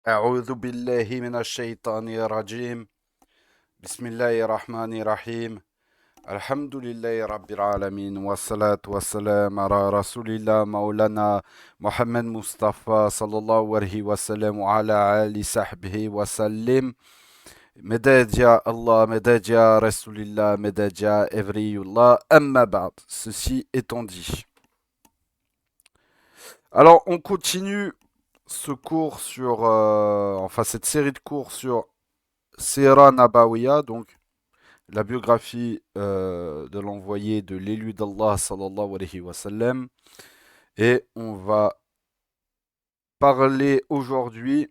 أعوذ بالله من الشيطان الرجيم. بسم الله الرحمن الرحيم. الحمد لله رب العالمين والصلاة والسلام على رسول الله مولانا محمد مصطفى صلى الله عليه وسلم وعلى آل صحبه وسلم. مداد يا الله, مداد يا رسول الله, مداد يا Evriullah. Amma ba'd. Ceci étant dit. Alors, on continue ce cours sur, enfin cette série de cours sur Sira Nabawiya, donc la biographie de l'envoyé de l'élu d'Allah sallallahu alayhi wa sallam. Et on va parler aujourd'hui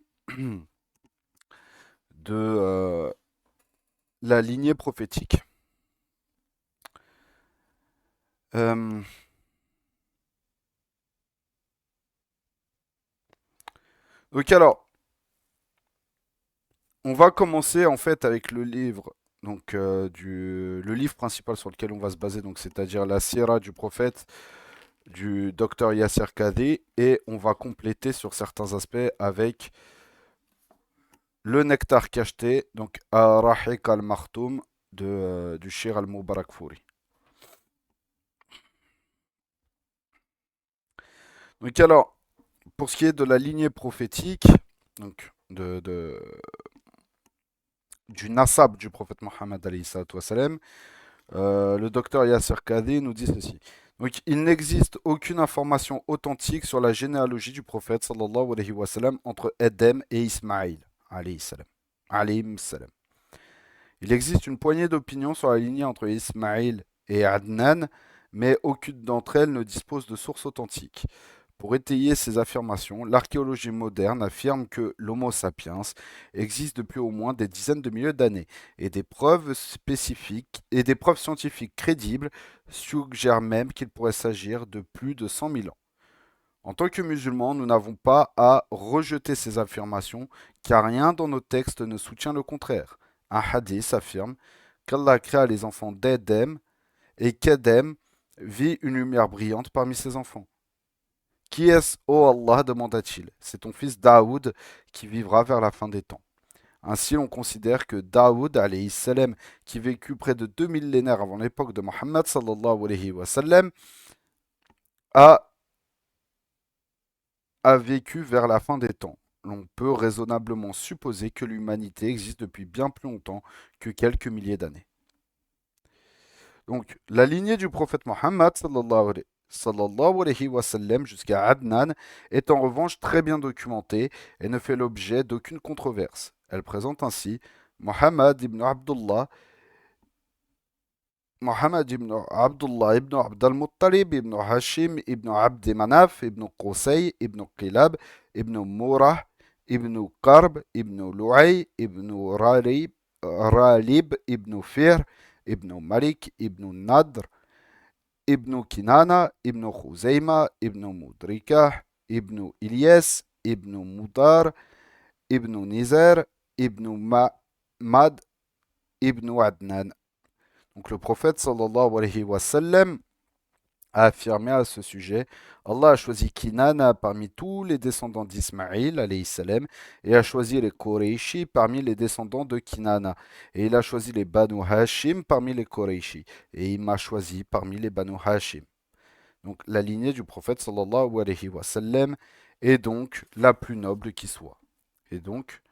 de la lignée prophétique. Euh, donc alors, on va commencer en fait avec le livre, donc le livre principal sur lequel on va se baser, donc c'est-à-dire la Sira du prophète du docteur Yasser Kadhi, et on va compléter sur certains aspects avec le nectar cacheté, donc Ar-Rahiq al-Makhtoum du Shir al-Mubarak Fouri. Donc alors, pour ce qui est de la lignée prophétique, donc du nasab du prophète Mohammed alayhi salatu wassalam, le docteur Yasser Kadhi nous dit ceci. Donc, il n'existe aucune information authentique sur la généalogie du prophète sallallahu alayhi wa sallam entre Edem et Ismaïl alayhi salam. Alayhim salam. Il existe une poignée d'opinions sur la lignée entre Ismaïl et Adnan, mais aucune d'entre elles ne dispose de sources authentiques. Pour étayer ces affirmations, l'archéologie moderne affirme que l'Homo sapiens existe depuis au moins des dizaines de milliers d'années, et des preuves spécifiques et des preuves scientifiques crédibles suggèrent même qu'il pourrait s'agir de plus de 100 000 ans. En tant que musulmans, nous n'avons pas à rejeter ces affirmations, car rien dans nos textes ne soutient le contraire. Un hadith affirme qu'Allah créa les enfants d'Edem et qu'Edem vit une lumière brillante parmi ses enfants. Qui est-ce, ô Allah demanda-t-il. C'est ton fils Daoud qui vivra vers la fin des temps. Ainsi, on considère que Daoud, alayhi salam, qui vécut près de 2 millénaires avant l'époque de Mohammed, sallallahu alayhi wa sallam, a vécu vers la fin des temps. L'on peut raisonnablement supposer que l'humanité existe depuis bien plus longtemps que quelques milliers d'années. Donc, la lignée du prophète Mohammed sallallahu alayhi wa sallam jusqu'à Adnan est en revanche très bien documentée et ne fait l'objet d'aucune controverse. Elle présente ainsi Mohammed ibn Abdullah, Mohammed ibn Abdullah ibn Abd al-Muttalib ibn Hashim ibn Abd Manaf ibn Qusay ibn Qilab ibn Murah ibn Qarb ibn Lu'ay ibn Ralib ibn Fir ibn Malik ibn Nadr ibn Kinana ibn Khuzayma ibn Mudrikah ibn Ilyas ibn Mudar ibn Nizar ibn Mad ibn Adnan. Donc le prophète sallallahu alayhi wa sallam a affirmé à ce sujet: Allah a choisi Kinana parmi tous les descendants d'Ismaïl alayhi salam et a choisi les Qurayshi parmi les descendants de Kinana, et il a choisi les Banu Hashim parmi les Qurayshi, et il m'a choisi parmi les Banu Hashim. Donc la lignée du prophète sallallahu alayhi wa sallam est donc la plus noble qui soit. Et donc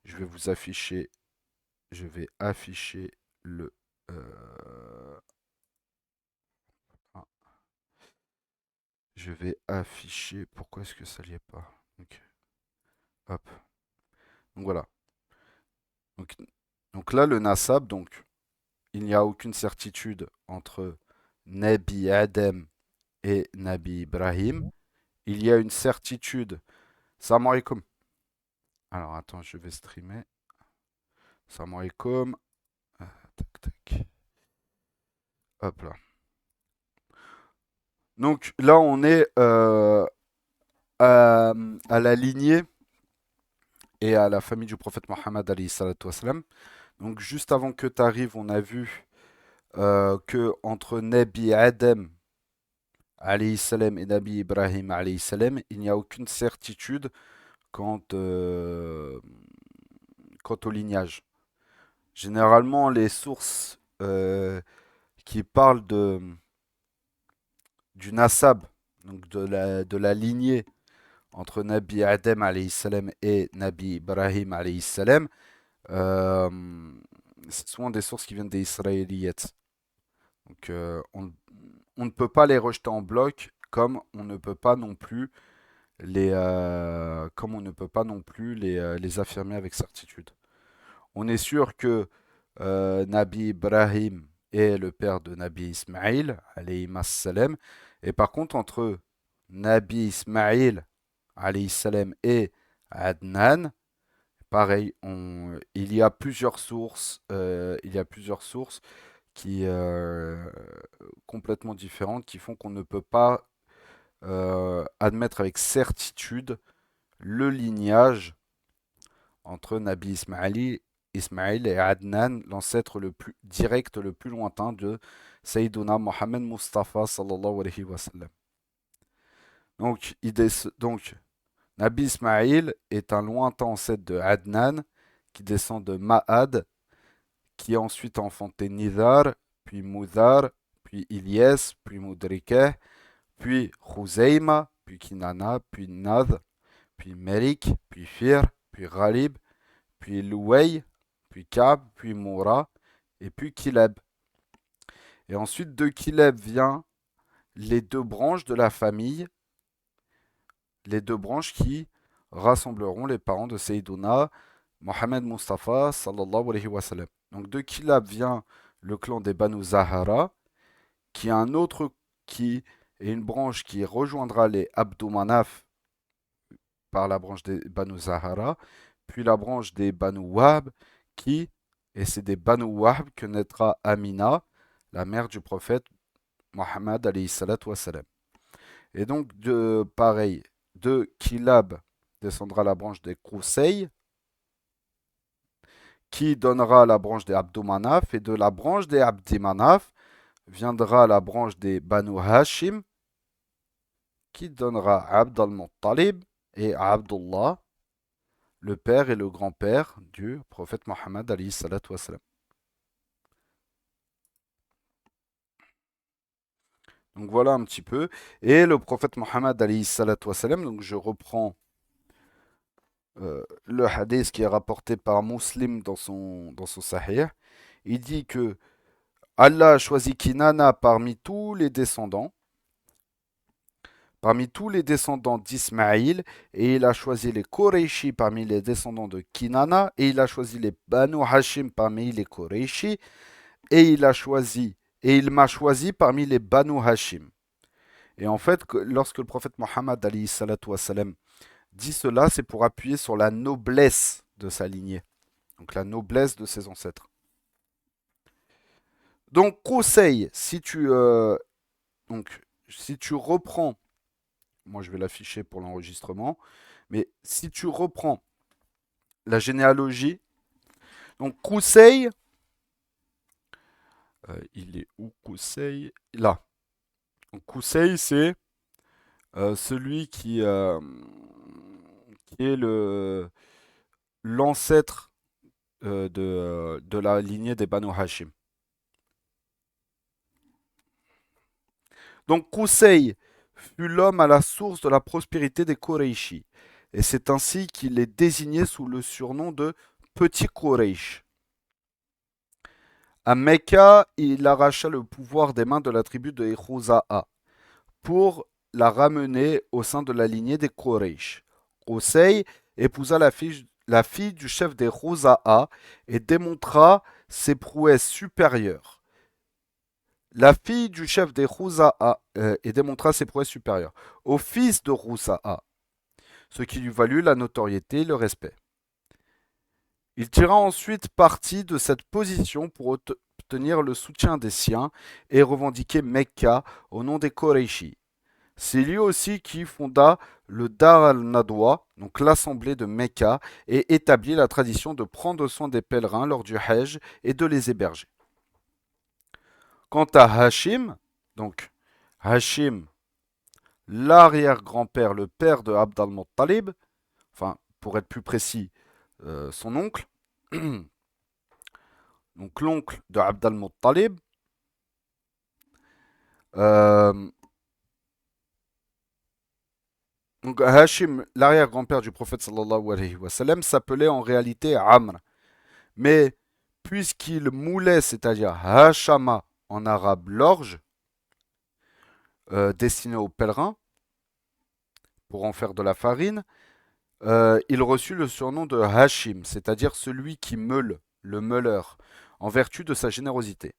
je vais vous afficher, je vais afficher le ah, je vais afficher. Pourquoi est-ce que ça n'y est pas? Ok. Hop. Donc voilà. Donc, donc là, le nasab, donc, il n'y a aucune certitude entre Nabi Adam et Nabi Ibrahim. Il y a une certitude. Salam alaikum. Alors attends, je vais streamer. Salam alaikum. Tac, tac. Hop là. Donc là, on est à la lignée et à la famille du prophète Mohammed alayhi salatu wassalam. Donc juste avant que tu arrives, on a vu que entre Nabi Adam alayhi salam et Nabi Ibrahim alayhi salam, il n'y a aucune certitude quant, quant au lignage. Généralement, les sources qui parlent du nasab, donc de la lignée entre Nabi Adam alayhi salam et Nabi Ibrahim alayhi salam, euh, c'est souvent des sources qui viennent des Israéliyettes. Donc on ne peut pas les rejeter en bloc comme on ne peut pas non plus comme on ne peut pas non plus les affirmer avec certitude. On est sûr que Nabi Ibrahim est le père de Nabi Ismaïl, alayhi salam, et par contre entre Nabi Ismaïl, alayhi salam, et Adnan, pareil, il y a plusieurs sources, qui complètement différentes qui font qu'on ne peut pas admettre avec certitude le lignage entre Nabi Ismaïl et Adnan, l'ancêtre le plus direct, le plus lointain de Sayyiduna Mohammed Mustafa sallallahu alayhi wa sallam. Donc, Nabi Ismaïl est un lointain ancêtre de Adnan qui descend de Ma'ad, qui a ensuite enfanté Nidar, puis Mudar, puis Ilyas, puis Mudrikeh, puis Khuzayma, puis Kinana, puis Nad, puis Merik, puis Fir, puis Ghalib, puis Louay, puis Kab, puis Moura, et puis Kileb. Et ensuite de Kileb vient les deux branches de la famille, les deux branches qui rassembleront les parents de Sayyiduna Mohammed Mustafa sallallahu alayhi wa sallam. Donc de Kilab vient le clan des Banu Zahara, qui est un autre qui est une branche qui rejoindra les Abdou Manaf par la branche des Banu Zahara, puis la branche des Banu Wahb, et c'est des Banu Wahb que naîtra Amina, la mère du prophète Mohammed alayhi salatu wassalam. Et donc, pareil, de Kilab descendra la branche des Qusay, qui donnera la branche des Abdou Manaf, et de la branche des Abdi Manaf viendra la branche des Banu Hashim, qui donnera Abd al-Muttalib et Abdullah, le père et le grand-père du prophète Mohammed alayhi salatu wassalam. Donc voilà un petit peu. Et le prophète Mohammed alayhi salatu wassalam, donc je reprends le hadith qui est rapporté par Muslim dans son Sahih. Il dit que Allah a choisi Kinana parmi tous les descendants d'Ismaïl, et il a choisi les Qurayshi parmi les descendants de Kinana, et il a choisi les Banu Hashim parmi les Qurayshi, et il m'a choisi parmi les Banu Hashim. Et en fait, lorsque le prophète Mohammed alayhi salatu wassalam dit cela, c'est pour appuyer sur la noblesse de sa lignée, donc la noblesse de ses ancêtres. Donc Qusay, si tu reprends, moi je vais l'afficher pour l'enregistrement, mais si tu reprends la généalogie, donc Qusay, il est où Qusay? Là. Donc Qusay, c'est celui qui est l'ancêtre de la lignée des Banu Hashim. Donc Qusay fut l'homme à la source de la prospérité des Qurayshi, et c'est ainsi qu'il est désigné sous le surnom de Petit Quraysh. À Mecca, il arracha le pouvoir des mains de la tribu de Khuza'a pour la ramener au sein de la lignée des Quraysh. Qusay épousa la fille du chef des Khuza'a et démontra ses prouesses supérieures. La fille du chef des Khuza'a et démontra ses prouesses supérieures au fils de Khuza'a, ce qui lui valut la notoriété et le respect. Il tira ensuite parti de cette position pour obtenir le soutien des siens et revendiquer Mecca au nom des Qurayshi. C'est lui aussi qui fonda le Dar al-Nadwa, donc l'assemblée de Mecca, et établit la tradition de prendre soin des pèlerins lors du Hajj et de les héberger. Quant à Hashim, donc Hashim, l'arrière-grand-père, le père de Abd al-Muttalib, enfin pour être plus précis, son oncle, donc l'oncle de Abd al-Muttalib. Euh, donc Hashim, l'arrière-grand-père du prophète sallallahu alayhi wa sallam, s'appelait en réalité Amr. Mais puisqu'il moulait, c'est-à-dire Hashama en arabe, l'orge, destinée aux pèlerins, pour en faire de la farine, il reçut le surnom de Hashim, c'est-à-dire celui qui meule, le meuleur, en vertu de sa générosité.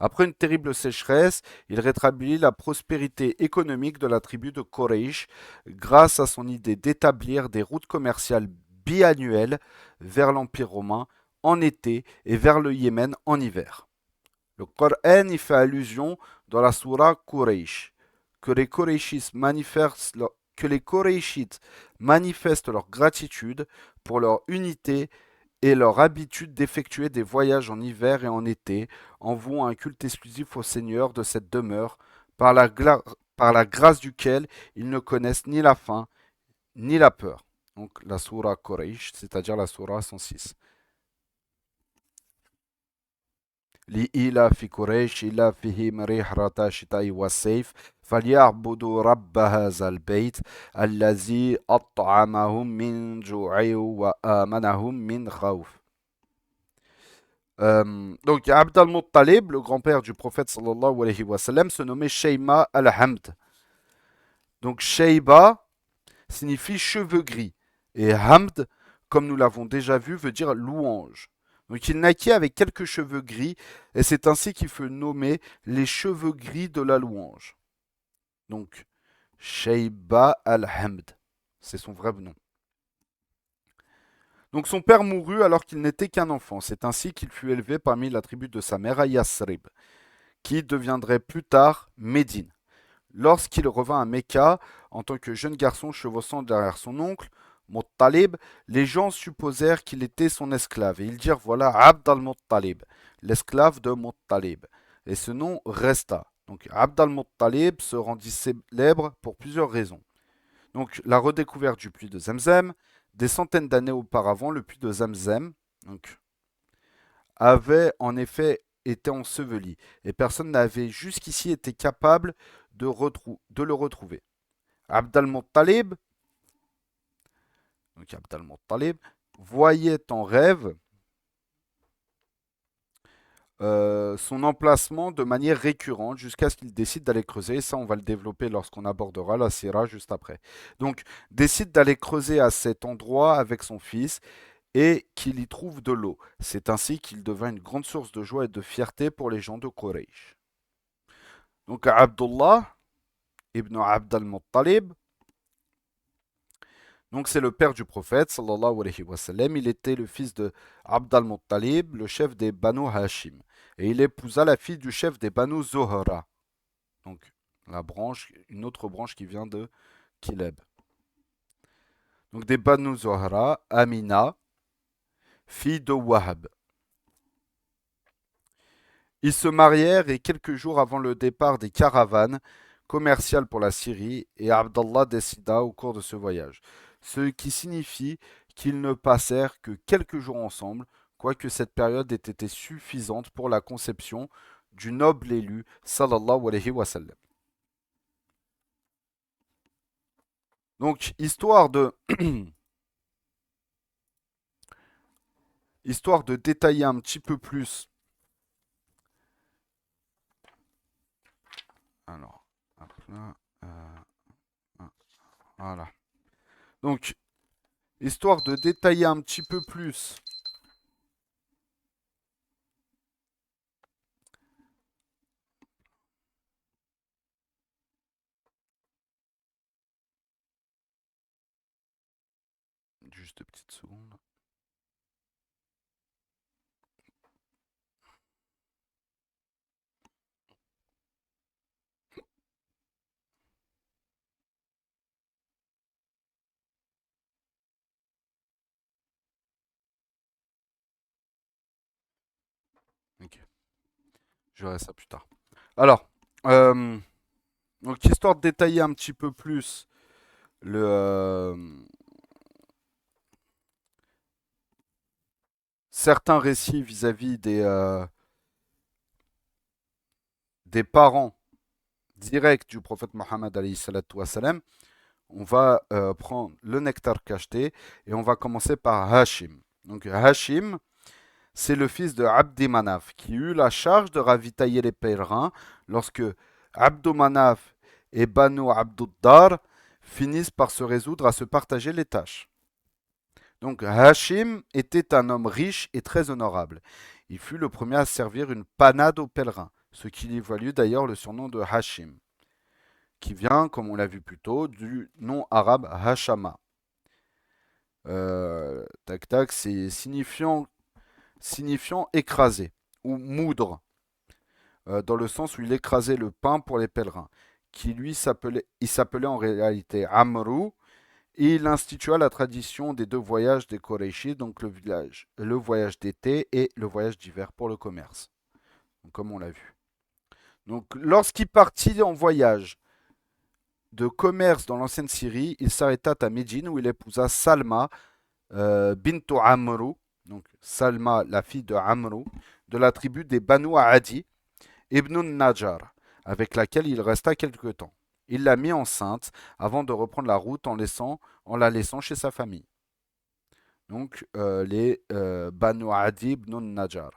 Après une terrible sécheresse, il rétablit la prospérité économique de la tribu de Quraysh grâce à son idée d'établir des routes commerciales biannuelles vers l'Empire romain en été et vers le Yémen en hiver. Le Coran y fait allusion dans la sourate Quraysh que les Qurayshites manifestent leur gratitude pour leur unité et leur habitude d'effectuer des voyages en hiver et en été, en vouant un culte exclusif au Seigneur de cette demeure, par la grâce duquel ils ne connaissent ni la faim ni la peur. Donc la sourate Quraysh, c'est-à-dire la sourate 106. لإيلاف قريش إيلافهم رحلة الشتاء والصيف فليعبدوا رب هذا البيت الذي أطعمهم من جوع وآمنهم من خوف. Donc Abd al-Muttalib, le grand-père du prophète sallallahu alayhi wa sallam, se nommait Shayma al-Hamd. Donc Shayba signifie cheveux gris et Hamd, comme nous l'avons déjà vu, veut dire louange. Donc il naquit avec quelques cheveux gris et c'est ainsi qu'il fut nommé les cheveux gris de la louange. Donc Shayba al-Hamd, c'est son vrai nom. Donc son père mourut alors qu'il n'était qu'un enfant. C'est ainsi qu'il fut élevé parmi la tribu de sa mère à Yasrib, qui deviendrait plus tard Médine. Lorsqu'il revint à Mecca, en tant que jeune garçon chevauchant derrière son oncle, Muttalib, les gens supposèrent qu'il était son esclave. Et ils dirent voilà Abd al-Muttalib, l'esclave de Muttalib. Et ce nom resta. Donc Abd al-Muttalib se rendit célèbre pour plusieurs raisons. Donc la redécouverte du puits de Zemzem, des centaines d'années auparavant, le puits de Zemzem donc, avait en effet été enseveli et personne n'avait jusqu'ici été capable de le retrouver. Abd al-Muttalib, donc Abd al-Muttalib, voyait en rêve son emplacement de manière récurrente jusqu'à ce qu'il décide d'aller creuser. Ça, on va le développer lorsqu'on abordera la Sira juste après. Donc, décide d'aller creuser à cet endroit avec son fils et qu'il y trouve de l'eau. C'est ainsi qu'il devint une grande source de joie et de fierté pour les gens de Quraysh. Donc, Abdullah ibn Abd al-Muttalib, donc c'est le père du prophète, sallallahu alayhi wa sallam. Il était le fils de Abd al-Muttalib, le chef des Banu Hashim. Et il épousa la fille du chef des Banu Zohra. Donc la branche, une autre branche qui vient de Kileb. Donc des Banu Zohra, Amina, fille de Wahab. Ils se marièrent et quelques jours avant le départ des caravanes commerciales pour la Syrie, et Abdallah décida au cours de ce voyage. Ce qui signifie qu'ils ne passèrent que quelques jours ensemble, quoique cette période ait été suffisante pour la conception du noble élu, sallallahu alayhi wa sallam. Donc, histoire de détailler un petit peu plus. Alors, là, voilà. Donc, histoire de détailler un petit peu plus. Juste deux petites secondes. Ok, je verrai ça plus tard. Alors, euh, donc histoire de détailler un petit peu plus le, certains récits vis-à-vis des parents directs du prophète Mohammed alayhi salatu wassalam, on va prendre le nectar cacheté et on va commencer par Hashim. Donc Hashim, c'est le fils de Abdi Manaf qui eut la charge de ravitailler les pèlerins lorsque Abdou Manaf et Banu Abduddar finissent par se résoudre à se partager les tâches. Donc Hashim était un homme riche et très honorable. Il fut le premier à servir une panade aux pèlerins, ce qui lui valut d'ailleurs le surnom de Hashim, qui vient, comme on l'a vu plus tôt, du nom arabe Hashama. Tac tac, c'est signifiant écraser ou moudre, dans le sens où il écrasait le pain pour les pèlerins, il s'appelait en réalité Amrou, et il institua la tradition des deux voyages des Koreishi, donc le voyage d'été et le voyage d'hiver pour le commerce, donc, comme on l'a vu. Donc lorsqu'il partit en voyage de commerce dans l'ancienne Syrie, il s'arrêta à Médine où il épousa Salma bintu Amrou, donc Salma, la fille de Amrou, de la tribu des Banu Adi, Ibn Najjar, avec laquelle il resta quelque temps. Il la mit enceinte avant de reprendre la route en la laissant chez sa famille. Donc les Banu Adi ibn Najjar.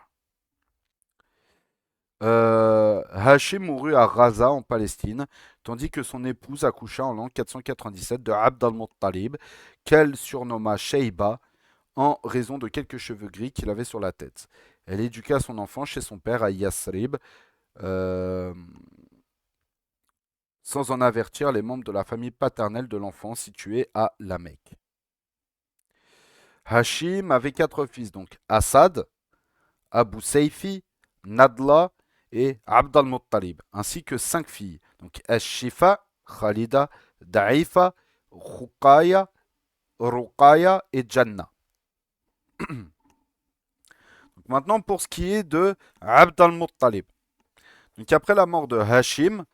Hachim mourut à Raza en Palestine, tandis que son épouse accoucha en l'an 497 de Abd al-Muttalib, qu'elle surnomma Sheiba en raison de quelques cheveux gris qu'il avait sur la tête. Elle éduqua son enfant chez son père à Yasrib, euh, sans en avertir les membres de la famille paternelle de l'enfant située à La Mecque. Hachim avait 4 fils, donc Assad, Abu Seifi, Nadla et Abd al-Muttalib, ainsi que 5 filles, donc Ash-Shifa, Khalida, Da'ifa, Ruqaya et Janna. Donc maintenant pour ce qui est de Abd al-Muttalib. Donc après la mort de Hachim,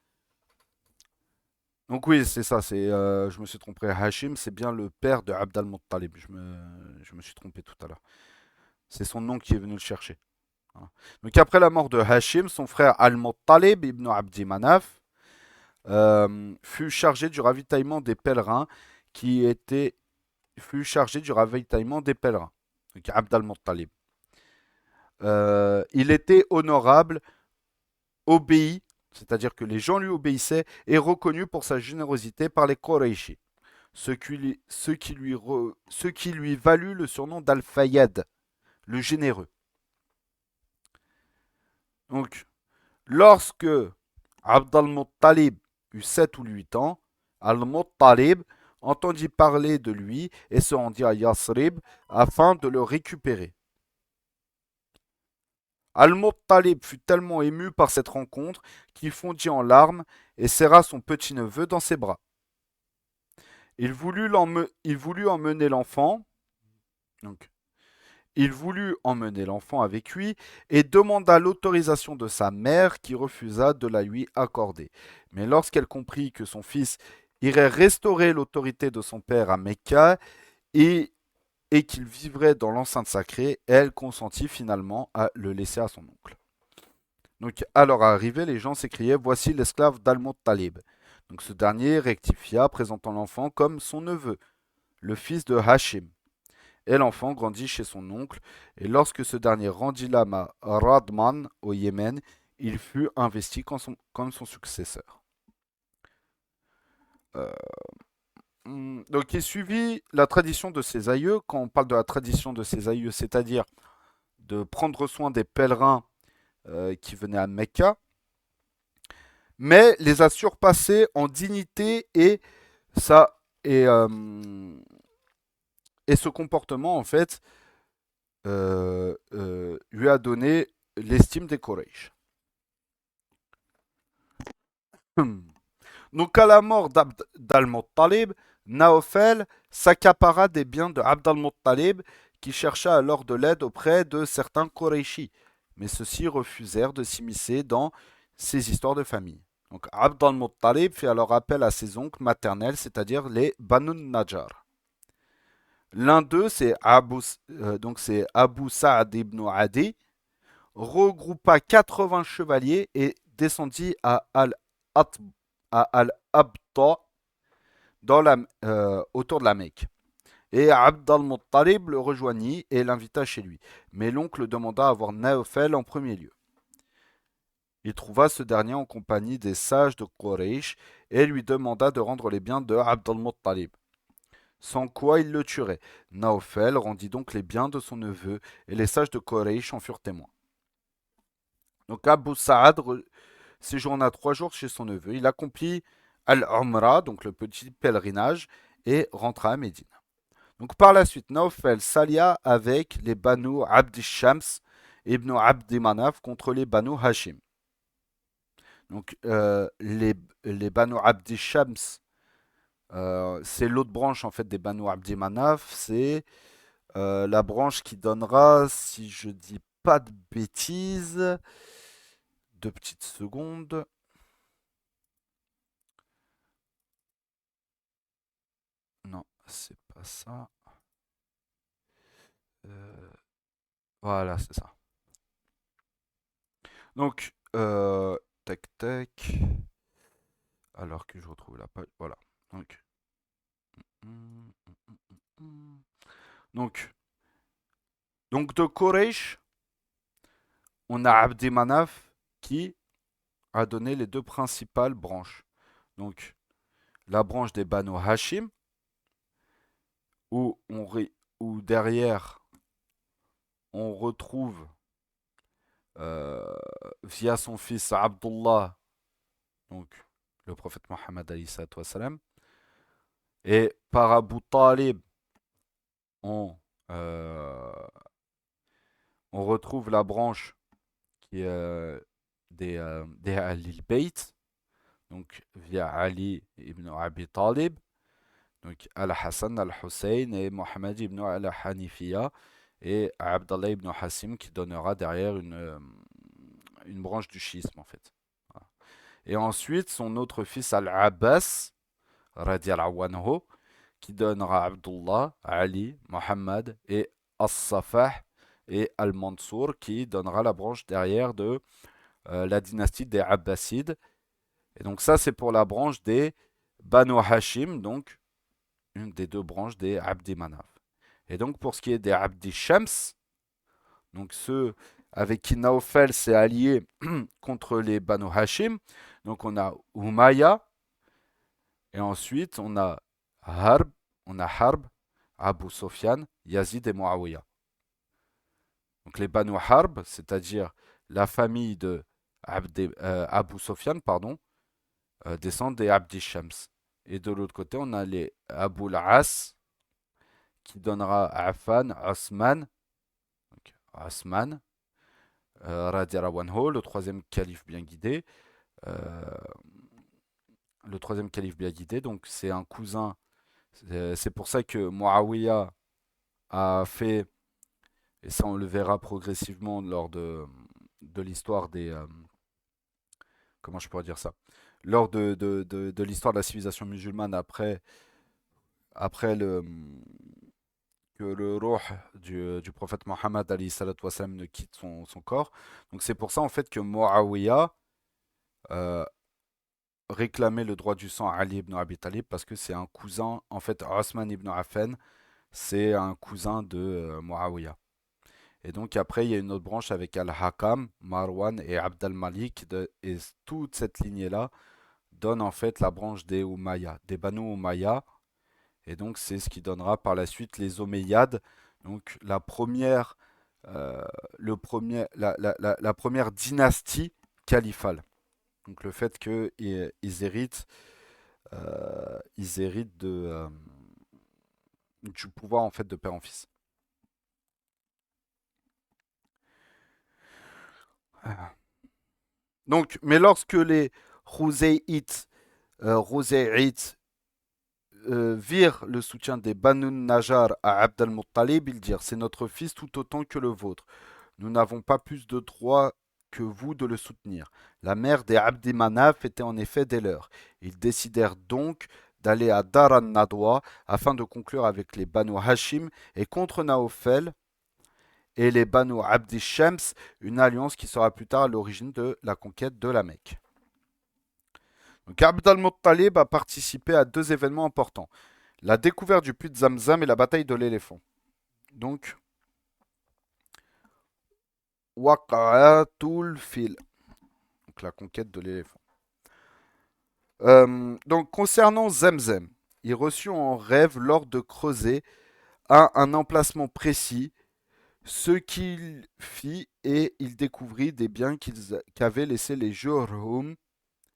donc oui, c'est ça, je me suis trompé. Hashim, c'est bien le père de Abd al-Muttalib. Je me suis trompé tout à l'heure. C'est son nom qui est venu le chercher. Voilà. Donc après la mort de Hashim, son frère al-Muttalib ibn Abdi Manaf fut chargé du ravitaillement des pèlerins Donc Abd al-Muttalib. Il était honorable, obéi, c'est-à-dire que les gens lui obéissaient, et reconnu pour sa générosité par les Qurayshi, ce qui lui valut le surnom d'Al-Fayyad, le généreux. Donc, lorsque Abd al-Muttalib eut 7 ou 8 ans, Al-Muttalib entendit parler de lui et se rendit à Yasrib afin de le récupérer. Al-Muttalib fut tellement ému par cette rencontre qu'il fondit en larmes et serra son petit-neveu dans ses bras. Il voulut emmener l'enfant, donc il voulut emmener l'enfant avec lui et demanda l'autorisation de sa mère qui refusa de la lui accorder. Mais lorsqu'elle comprit que son fils irait restaurer l'autorité de son père à Mecca et qu'il vivrait dans l'enceinte sacrée, elle consentit finalement à le laisser à son oncle. Donc à leur arrivée, les gens s'écriaient « Voici l'esclave d'Al-Muttalib ». Donc ce dernier rectifia, présentant l'enfant comme son neveu, le fils de Hashim. Et l'enfant grandit chez son oncle, et lorsque ce dernier rendit l'âme à Radman au Yémen, il fut investi comme son successeur. Euh, donc il suivit la tradition de ses aïeux. Quand on parle de la tradition de ses aïeux, c'est-à-dire de prendre soin des pèlerins qui venaient à Mecca, mais les a surpassés en dignité ça et, euh, et ce comportement en fait lui a donné l'estime des Quraysh. Donc à la mort d'Al-Muttalib, Naofel s'accapara des biens de Abd al-Muttalib qui chercha alors de l'aide auprès de certains Qurayshi, mais ceux-ci refusèrent de s'immiscer dans ces histoires de famille. Donc Abd al-Muttalib fit alors appel à ses oncles maternels, c'est-à-dire les Banu Najjar. L'un d'eux, c'est Abu Sa'd ibn Adi, regroupa 80 chevaliers et descendit à Al-Abta autour de la Mecque. Et Abd al-Muttalib le rejoignit et l'invita chez lui. Mais l'oncle demanda à voir Naofel en premier lieu. Il trouva ce dernier en compagnie des sages de Quraysh et lui demanda de rendre les biens de Abd al-Muttalib, sans quoi il le tuerait. Naofel rendit donc les biens de son neveu et les sages de Quraysh en furent témoins. Donc Abu Sa'ad séjourna 3 jours chez son neveu. Il accomplit Al-Umrah, donc le petit pèlerinage, et rentra à Médine. Donc par la suite, Naufel s'allia avec les Banu Abd Shams ibn Abd Manaf contre les Banu Hashim. Donc les Banu Abd Shams, c'est l'autre branche en fait des Banu Abd Manaf, c'est la branche qui donnera, si je dis pas de bêtises, 2 petites secondes. Non, c'est pas ça. Euh, voilà, c'est ça. Donc, tac tac. Alors que je retrouve la page. Voilà. Donc, hum, hum, hum, hum. donc, donc de Quraysh, on a Abdi Manaf qui a donné les deux principales branches. Donc, la branche des Banu Hashim, où, où derrière, on retrouve euh, via son fils Abdullah, donc le prophète Mohammed alayhi salatu wassalam, et par Abu Talib, on, euh, on retrouve la branche qui est des Ali Bayt, donc via Ali ibn Abi Talib, donc Al-Hassan, Al-Hussein et Mohammed ibn Al-Hanifiya et Abdallah ibn Hassim qui donnera derrière une branche du schisme en fait. Voilà. Et ensuite son autre fils Al-Abbas, radiallahu anhu, qui donnera Abdullah, Ali, Mohammed et As-Safah et Al-Mansour qui donnera la branche derrière de la dynastie des Abbasides. Et donc ça c'est pour la branche des Banu Hashim, donc une des deux branches des Abdi Manaf. Et donc pour ce qui est des Abdi Shams, donc ceux avec qui Naufel s'est allié contre les Banu Hashim, donc on a Umayya, et ensuite on a Harb, Abu Sofyan, Yazid et Muawiyah. Donc les Banu Harb, c'est-à-dire la famille de Abu Sofyan, pardon, descendent des Abdi Shams. Et de l'autre côté, on a les Abu al-As, qui donnera Affan, Osman, donc Osman, radiallahu anhu, le troisième calife bien guidé. Euh, le troisième calife bien guidé, donc c'est un cousin. C'est pour ça que Muawiyah a fait, et ça on le verra progressivement lors de l'histoire des... comment je pourrais dire ça? Lors de l'histoire de la civilisation musulmane après que le ruh du prophète Mohammed ne quitte son corps. Donc c'est pour ça en fait que Muawiyah euh, réclamait le droit du sang à Ali ibn Abi Talib parce que c'est un cousin, en fait Osman ibn Affan, c'est un cousin de Muawiyah. Et donc après il y a une autre branche avec Al-Hakam, Marwan et Abd al-Malik et toute cette lignée-là donne en fait la branche des Umayya, des Banu Umayya. Et donc c'est ce qui donnera par la suite les Omeyyades, donc la première, la première dynastie califale. Donc le fait qu'ils ils héritent du pouvoir en fait de père en fils. Donc, mais lorsque les Roséites virent le soutien des Banu Najjar à Abd al-Muttalib, ils dirent: c'est notre fils tout autant que le vôtre. Nous n'avons pas plus de droit que vous de le soutenir. La mère des Abdi Manaf était en effet des leurs. Ils décidèrent donc d'aller à Dar an-Nadwa afin de conclure avec les Banu Hashim et contre Naofel et les Banu Abdi Shams, une alliance qui sera plus tard à l'origine de la conquête de la Mecque. Donc Abd al-Muttalib a participé à deux événements importants, la découverte du puits de Zamzam et la bataille de l'éléphant. Donc, Waqa'atul Fil, donc la conquête de l'éléphant. Donc concernant Zamzam, il reçut en rêve l'ordre de creuser à un emplacement précis, ce qu'il fit et il découvrit des biens qu'avaient laissés les Jurhum,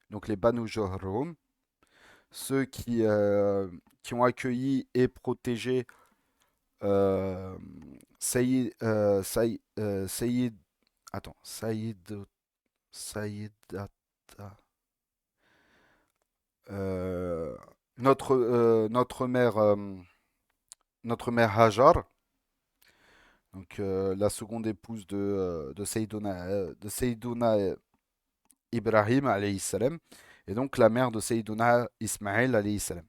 donc les Banu Jurhum, ceux qui ont accueilli et protégé euh, Saïd, attends, Saïdata, euh, notre mère Hajar, donc la seconde épouse de Sayyiduna Ibrahim alayhi salam, et donc la mère de Sayyiduna Ismaël alayhi salam.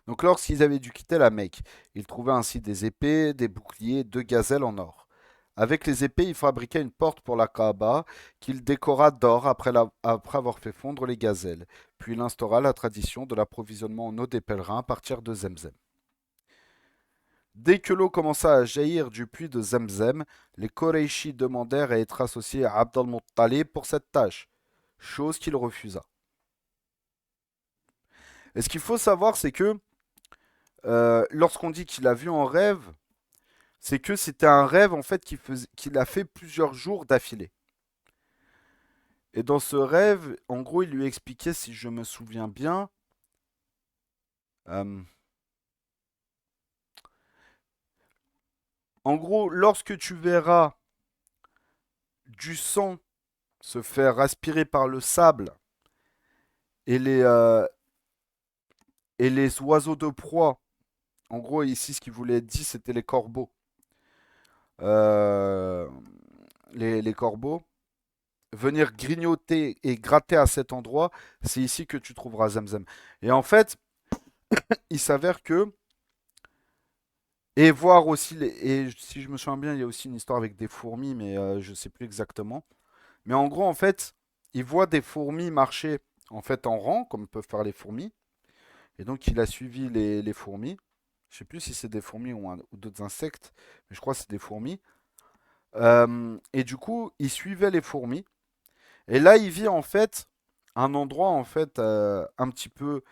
Donc lorsqu'ils avaient dû quitter la Mecque, ils trouvaient ainsi des épées, des boucliers, deux gazelles en or. Avec les épées, il fabriqua une porte pour la Kaaba qu'il décora d'or après avoir fait fondre les gazelles. Puis il instaura la tradition de l'approvisionnement en eau des pèlerins à partir de Zemzem. Dès que l'eau commença à jaillir du puits de Zemzem, les Koreishis demandèrent à être associés à Abd al-Muttalib pour cette tâche, chose qu'il refusa. Et ce qu'il faut savoir, c'est que lorsqu'on dit qu'il a vu en rêve, c'est que c'était un rêve en fait qu'il a fait plusieurs jours d'affilée. Et dans ce rêve, en gros, il lui expliquait, si je me souviens bien, euh, en gros, lorsque tu verras du sang se faire aspirer par le sable et les oiseaux de proie, en gros, ici, ce qu'il voulait être dit, c'était les corbeaux. Euh, les corbeaux, venir grignoter et gratter à cet endroit, c'est ici que tu trouveras Zamzam. Et en fait, il s'avère que, et voir aussi, et si je me souviens bien, il y a aussi une histoire avec des fourmis, mais je ne sais plus exactement. Mais en gros, en fait, il voit des fourmis marcher en fait en rang, comme peuvent faire les fourmis. Et donc, il a suivi les fourmis. Je ne sais plus si c'est des fourmis ou d'autres insectes, mais je crois que c'est des fourmis. Et du coup, il suivait les fourmis. Et là, il vit en fait un endroit en fait un petit peu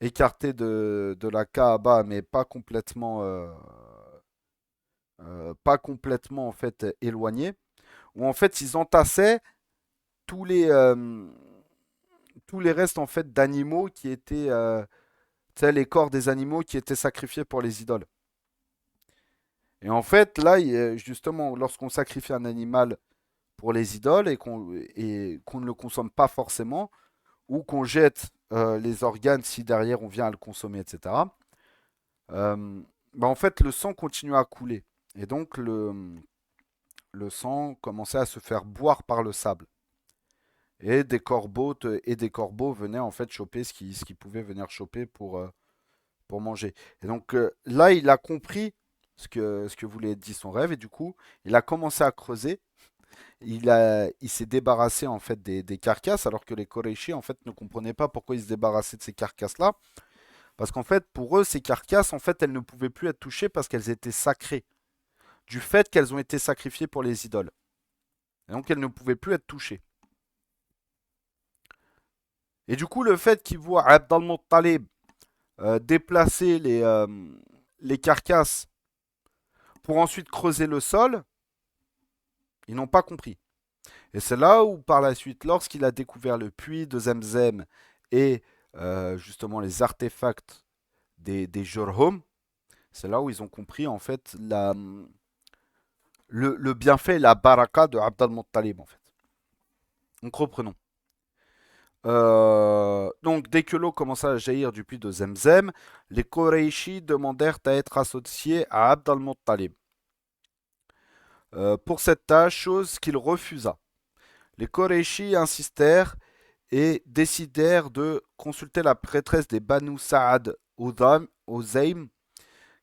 écarté de la Kaaba, mais pas complètement en fait éloigné, où en fait ils entassaient tous les euh, tous les restes en fait d'animaux qui étaient, tu sais, les corps des animaux qui étaient sacrifiés pour les idoles. Et en fait, là, justement, lorsqu'on sacrifie un animal pour les idoles et qu'on ne le consomme pas forcément, ou qu'on jette les organes si derrière on vient à le consommer, etc., bah en fait, le sang continuait à couler. Et donc, le sang commençait à se faire boire par le sable. Et des corbeaux venaient en fait choper ce qu'ils pouvaient venir choper pour manger. Et donc là, il a compris ce que voulait dire son rêve, et du coup, il a commencé à creuser. Il s'est débarrassé en fait des carcasses, alors que les Koreishi en fait ne comprenaient pas pourquoi ils se débarrassaient de ces carcasses-là. Parce qu'en fait, pour eux, ces carcasses, en fait, elles ne pouvaient plus être touchées parce qu'elles étaient sacrées, du fait qu'elles ont été sacrifiées pour les idoles. Et donc, elles ne pouvaient plus être touchées. Et du coup, le fait qu'ils voient Abd al-Muttalib déplacer les carcasses pour ensuite creuser le sol, ils n'ont pas compris. Et c'est là où, par la suite, lorsqu'il a découvert le puits de Zemzem et justement les artefacts des Jurhum, c'est là où ils ont compris en fait le bienfait et la baraka de Abd al-Muttalib en fait. Donc reprenons. Donc dès que l'eau commença à jaillir du puits de Zemzem, les Koreishi demandèrent à être associés à Abd al-Muttalib pour cette tâche, chose qu'il refusa. Les Koreishi insistèrent et décidèrent de consulter la prêtresse des Banu Sa'ad Ozaim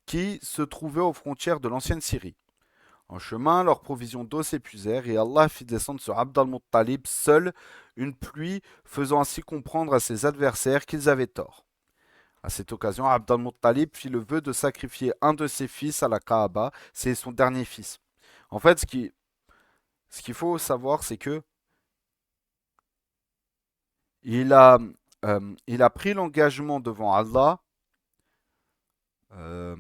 qui se trouvait aux frontières de l'ancienne Syrie. En chemin, leurs provisions d'eau s'épuisèrent et Allah fit descendre sur Abd al-Muttalib seul une pluie, faisant ainsi comprendre à ses adversaires qu'ils avaient tort. À cette occasion, Abd al-Muttalib fit le vœu de sacrifier un de ses fils à la Kaaba, c'est son dernier fils. En fait, ce qu'il faut savoir, c'est que il a, il a pris l'engagement devant Allah euh,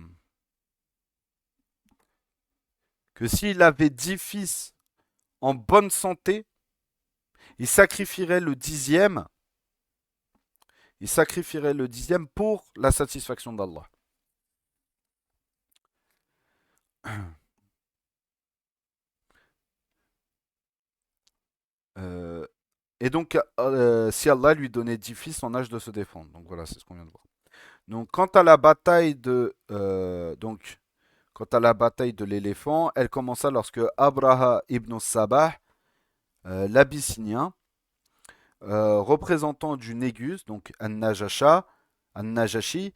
que s'il avait 10 fils en bonne santé, il sacrifierait le dixième, il sacrifierait le dixième pour la satisfaction d'Allah. Euh, et donc, si Allah lui donnait 10 fils en âge de se défendre. Donc voilà, c'est ce qu'on vient de voir. Donc, quant à la bataille de l'éléphant, elle commença lorsque Abraha ibn Sabah, l'Abyssinien, représentant du Négus, donc An-Najashi,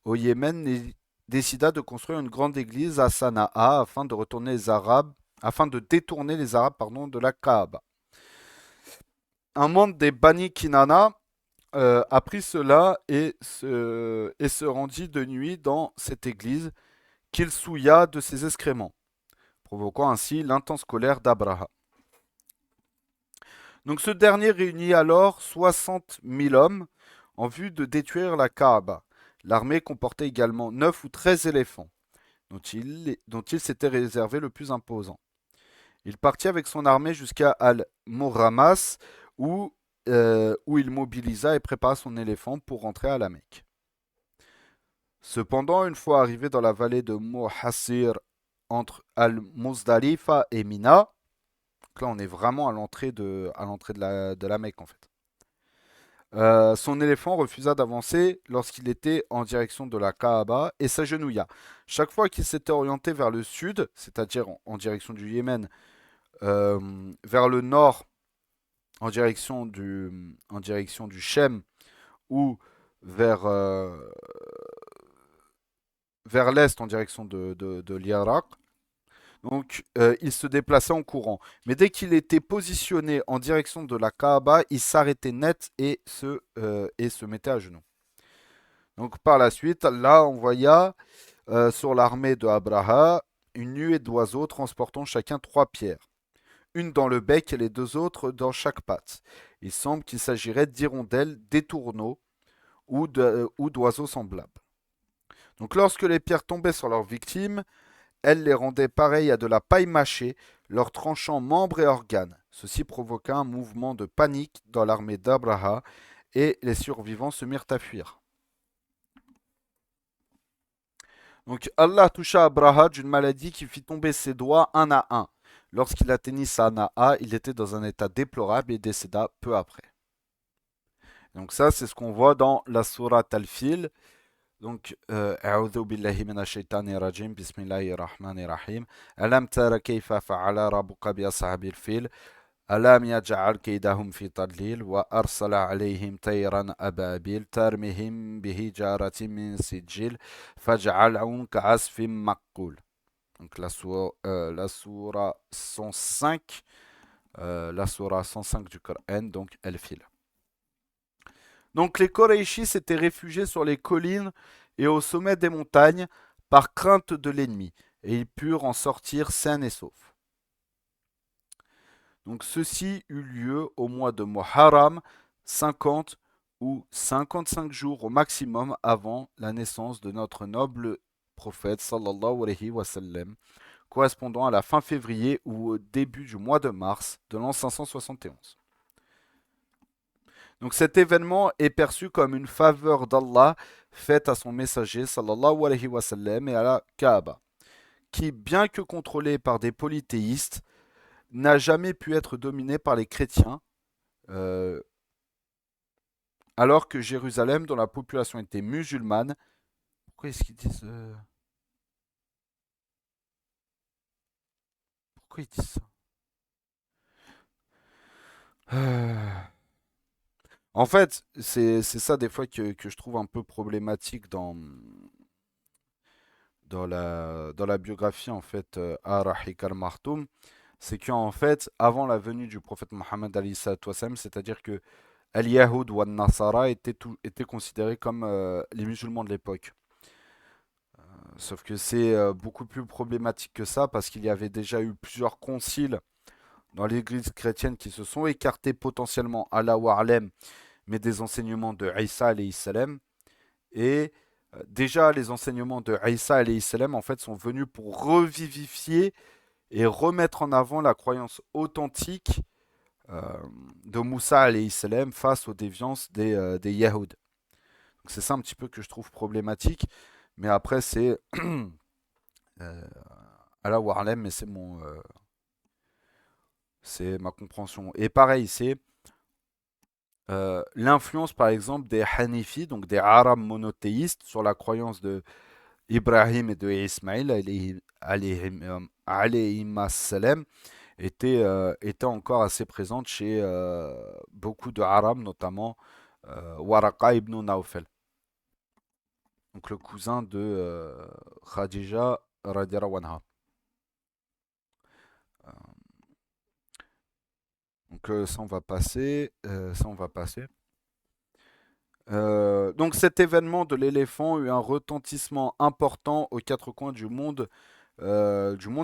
au Yémen, décida de construire une grande église à Sanaa afin de détourner les Arabes de la Kaaba. Un membre des Bani Kinana apprit cela et se rendit de nuit dans cette église qu'il souilla de ses excréments, provoquant ainsi l'intense colère d'Abraha. Donc ce dernier réunit alors 60 000 hommes en vue de détruire la Kaaba. L'armée comportait également 9 ou 13 éléphants, dont il s'était réservé le plus imposant. Il partit avec son armée jusqu'à Al-Murramas, où il mobilisa et prépara son éléphant pour rentrer à la Mecque. Cependant, une fois arrivé dans la vallée de Muhassir, entre Al-Muzdalifa et Mina, donc là on est vraiment à l'entrée de la Mecque en fait. Son éléphant refusa d'avancer lorsqu'il était en direction de la Kaaba et s'agenouilla. Chaque fois qu'il s'était orienté vers le sud, c'est-à-dire en direction du Yémen, vers le nord, en direction du Shem, ou vers, vers l'est, en direction de l'Irak, donc il se déplaçait en courant. Mais dès qu'il était positionné en direction de la Kaaba, il s'arrêtait net et se mettait à genoux. Donc par la suite, Allah envoya sur l'armée de Abraha une nuée d'oiseaux transportant chacun 3 pierres, une dans le bec et les 2 autres dans chaque patte. Il semble qu'il s'agirait d'hirondelles, d'étourneaux ou d'oiseaux semblables. Donc lorsque les pierres tombaient sur leurs victimes, elles les rendaient pareilles à de la paille mâchée, leur tranchant membres et organes. Ceci provoqua un mouvement de panique dans l'armée d'Abraha et les survivants se mirent à fuir. Donc Allah toucha Abraha d'une maladie qui fit tomber ses doigts un à un. Lorsqu'il atteignit Sanaa, il était dans un état déplorable et décéda peu après. Donc ça, c'est ce qu'on voit dans la sourate Al-Fil. Donc, A'udhu billahi minash shaitani rajim, bismillahir rahmanir rahim. Alam tara kayfa fa'ala rabbuka bi ashabil fil. ألم يجعل كيدهم في تضليل وأرسل عليهم طيرا أبابيل ترميهم بحجارة من سجيل فجعلهم كعصف مأكول. Donc la sourate 105, la sourate 105 du Coran, donc elle file. Donc les Koraïchis s'étaient réfugiés sur les collines et au sommet des montagnes par crainte de l'ennemi, et ils purent en sortir sains et saufs. Donc ceci eut lieu au mois de Muharram, 50 ou 55 jours au maximum avant la naissance de notre noble prophète sallallahu alayhi wa sallam, correspondant à la fin février ou au début du mois de mars de l'an 571. Donc cet événement est perçu comme une faveur d'Allah faite à son messager sallallahu alayhi wa sallam et à la Kaaba, qui, bien que contrôlée par des polythéistes, n'a jamais pu être dominée par les chrétiens, euh, alors que Jérusalem, dont la population était musulmane, pourquoi est-ce qu'ils disent, pourquoi ils disent ça? En fait, c'est ça des fois que je trouve un peu problématique dans la biographie en fait Ar-Rahiq al-Maktoum, c'est qu'en fait, avant la venue du prophète Mohammed alayhi salatu wassalam, c'est-à-dire que Al-Yahoud ou Al-Nasara étaient considérés comme les musulmans de l'époque. Sauf que c'est beaucoup plus problématique que ça parce qu'il y avait déjà eu plusieurs conciles dans l'église chrétienne qui se sont écartés potentiellement à la Wa'alem, mais des enseignements de Isa alayhi salam. Et déjà, les enseignements de Isa alayhi salam en fait sont venus pour revivifier et remettre en avant la croyance authentique euh, de Moussa alayhi salam face aux déviances des Yahoud. Donc c'est ça un petit peu que je trouve problématique. Mais après, c'est euh, Allah Wa'alem, mais c'est ma compréhension. Et pareil, c'est l'influence par exemple des Hanifis, donc des Arabes monothéistes, sur la croyance de Ibrahim et de Ismaïl, alayhim as-salam, était encore assez présente chez beaucoup de Arabes, notamment Waraqa ibn Nawfal, donc le cousin de Khadija radiallahu anha. Euh, donc ça on va passer, ça on va passer. Donc cet événement de l'éléphant eut un retentissement important aux quatre coins du monde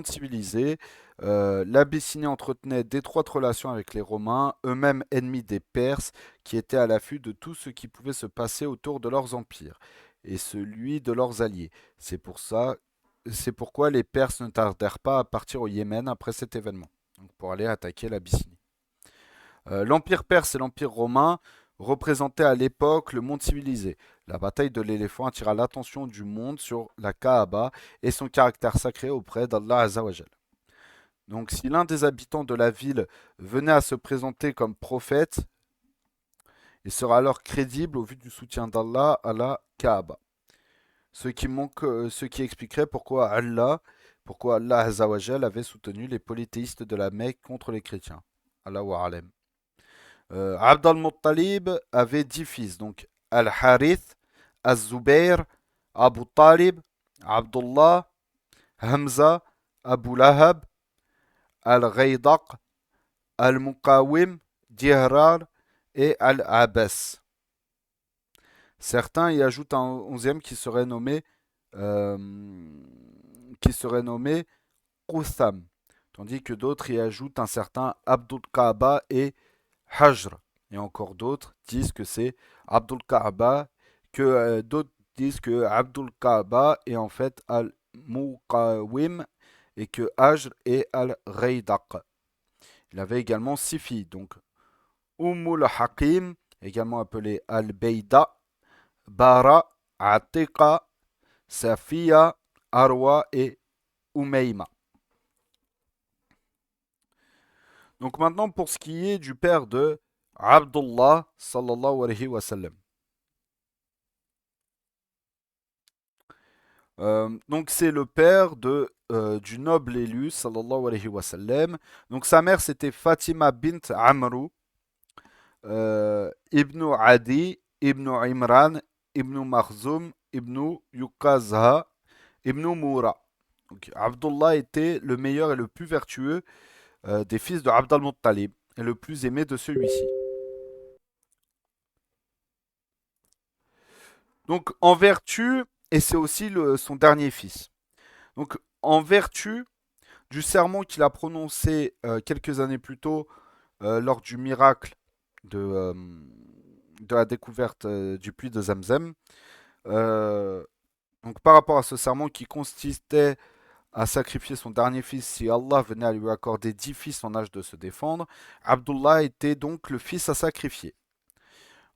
civilisé. L'Abyssinie entretenait d'étroites relations avec les Romains, eux-mêmes ennemis des Perses, qui étaient à l'affût de tout ce qui pouvait se passer autour de leurs empires et celui de leurs alliés. C'est pour ça, c'est pourquoi les Perses ne tardèrent pas à partir au Yémen après cet événement, donc pour aller attaquer l'Abyssinie. L'Empire perse et l'Empire romain représentaient à l'époque le monde civilisé. La bataille de l'éléphant attira l'attention du monde sur la Kaaba et son caractère sacré auprès d'Allah Azzawajal. Donc si l'un des habitants de la ville venait à se présenter comme prophète, il sera alors crédible au vu du soutien d'Allah à la Kaaba. Ce qui expliquerait pourquoi Allah Azzawajal avait soutenu les polythéistes de la Mecque contre les chrétiens. Allah wa alem. Abd al-Muttalib avait 10 fils, donc Al-Harith, Az-Zubair, Abu Talib, Abdullah, Hamza, Abu Lahab, Al-Ghaydaq, Al-Muqawim, Dihrar et Al-Abbas. Certains y ajoutent un onzième euh, qui serait nommé Qutham, tandis que d'autres y ajoutent un certain Abdul Kaaba et Hajr. Et encore d'autres disent que c'est Abdul Kaaba, que d'autres disent que Abdul Kaaba est en fait Al-Muqawim et que Hajr est Al-Raydaq. Il avait également six filles, donc Ummul Hakim, également appelée Al-Beida, Bara, Atiqa, Safiya, Arwa et Umayma. Donc maintenant pour ce qui est du père de Abdullah sallallahu alayhi wa sallam. Donc c'est le père du noble élu sallallahu alayhi wa sallam. Donc sa mère c'était Fatima bint Amru, Ibn Adi, Ibn Imran, Ibn Makhzoum, Ibn Yukazha, Ibn Moura. Donc Abdullah était le meilleur et le plus vertueux des fils de Abd al-Muttalib et le plus aimé de celui-ci. Donc en vertu, et c'est aussi son dernier fils. Donc en vertu du sermon qu'il a prononcé quelques années plus tôt lors du miracle de, euh, de la découverte du puits de Zamzam. Euh, donc par rapport à ce serment qui consistait à sacrifier son dernier fils si Allah venait à lui accorder 10 fils en âge de se défendre, Abdullah était donc le fils à sacrifier.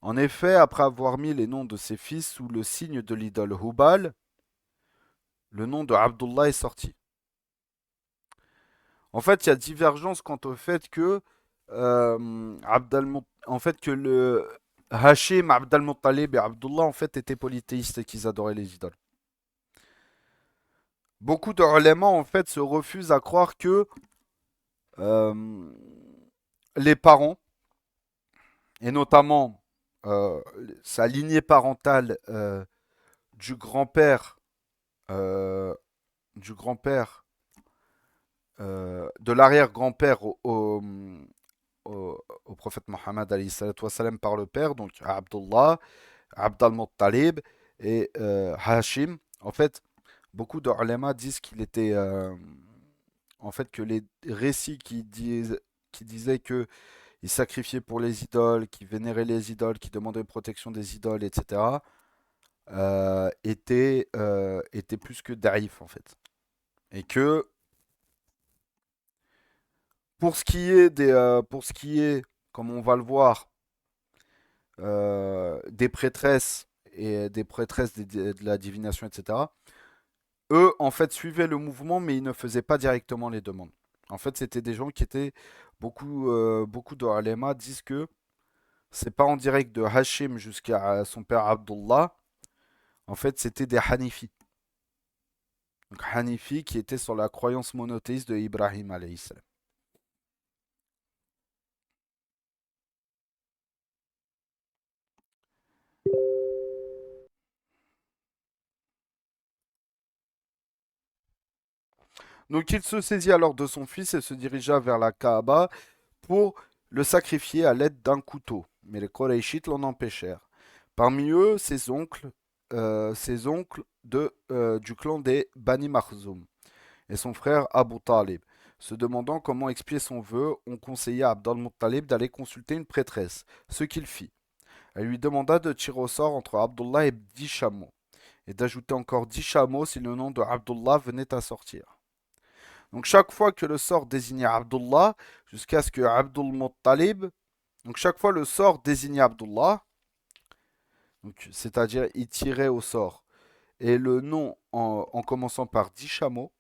En effet, après avoir mis les noms de ses fils sous le signe de l'idole Hubal, le nom de Abdullah est sorti. En fait, il y a divergence quant au fait que en fait que le Hashim, Abd al-Muttalib et Abdullah en fait étaient polythéistes et qu'ils adoraient les idoles. Beaucoup de ulama en fait se refusent à croire que euh, les parents et notamment euh, sa lignée parentale du grand-père, euh, du grand-père, de l'arrière-grand-père au prophète Mohammed alayhi salatu wassalam par le père, donc Abdullah, Abd al-Muttalib et Hashim. En fait, beaucoup de ulama disent qu'il était, en fait, que les récits qui disaient que il sacrifiait pour les idoles, qui vénérait les idoles, qui demandait protection des idoles, etc., étaient plus que daïf en fait. Et que pour ce qui est, comme on va le voir, des prêtresses et des prêtresses de la divination, etc., eux, en fait, suivaient le mouvement, mais ils ne faisaient pas directement les demandes. En fait, c'était des gens qui étaient beaucoup de ulama disent que c'est pas en direct de Hashim jusqu'à son père Abdullah. En fait, c'était des Hanifis. Donc Hanifi qui étaient sur la croyance monothéiste de Ibrahim alayhi salam. Donc il se saisit alors de son fils et se dirigea vers la Kaaba pour le sacrifier à l'aide d'un couteau. Mais les Qurayshites l'en empêchèrent. Parmi eux, ses oncles du clan des Bani Makhzoum et son frère Abu Talib. Se demandant comment expier son vœu, on conseilla à Abd al-Muttalib d'aller consulter une prêtresse, ce qu'il fit. Elle lui demanda de tirer au sort entre Abdullah et 10 chameaux, et d'ajouter encore 10 chameaux si le nom de Abdullah venait à sortir. Donc chaque fois que le sort désignait Abdullah, jusqu'à ce que Abdul Muttalib, donc chaque fois le sort désignait Abdullah, donc c'est-à-dire il tirait au sort, et le nom en commençant par 10 chameaux,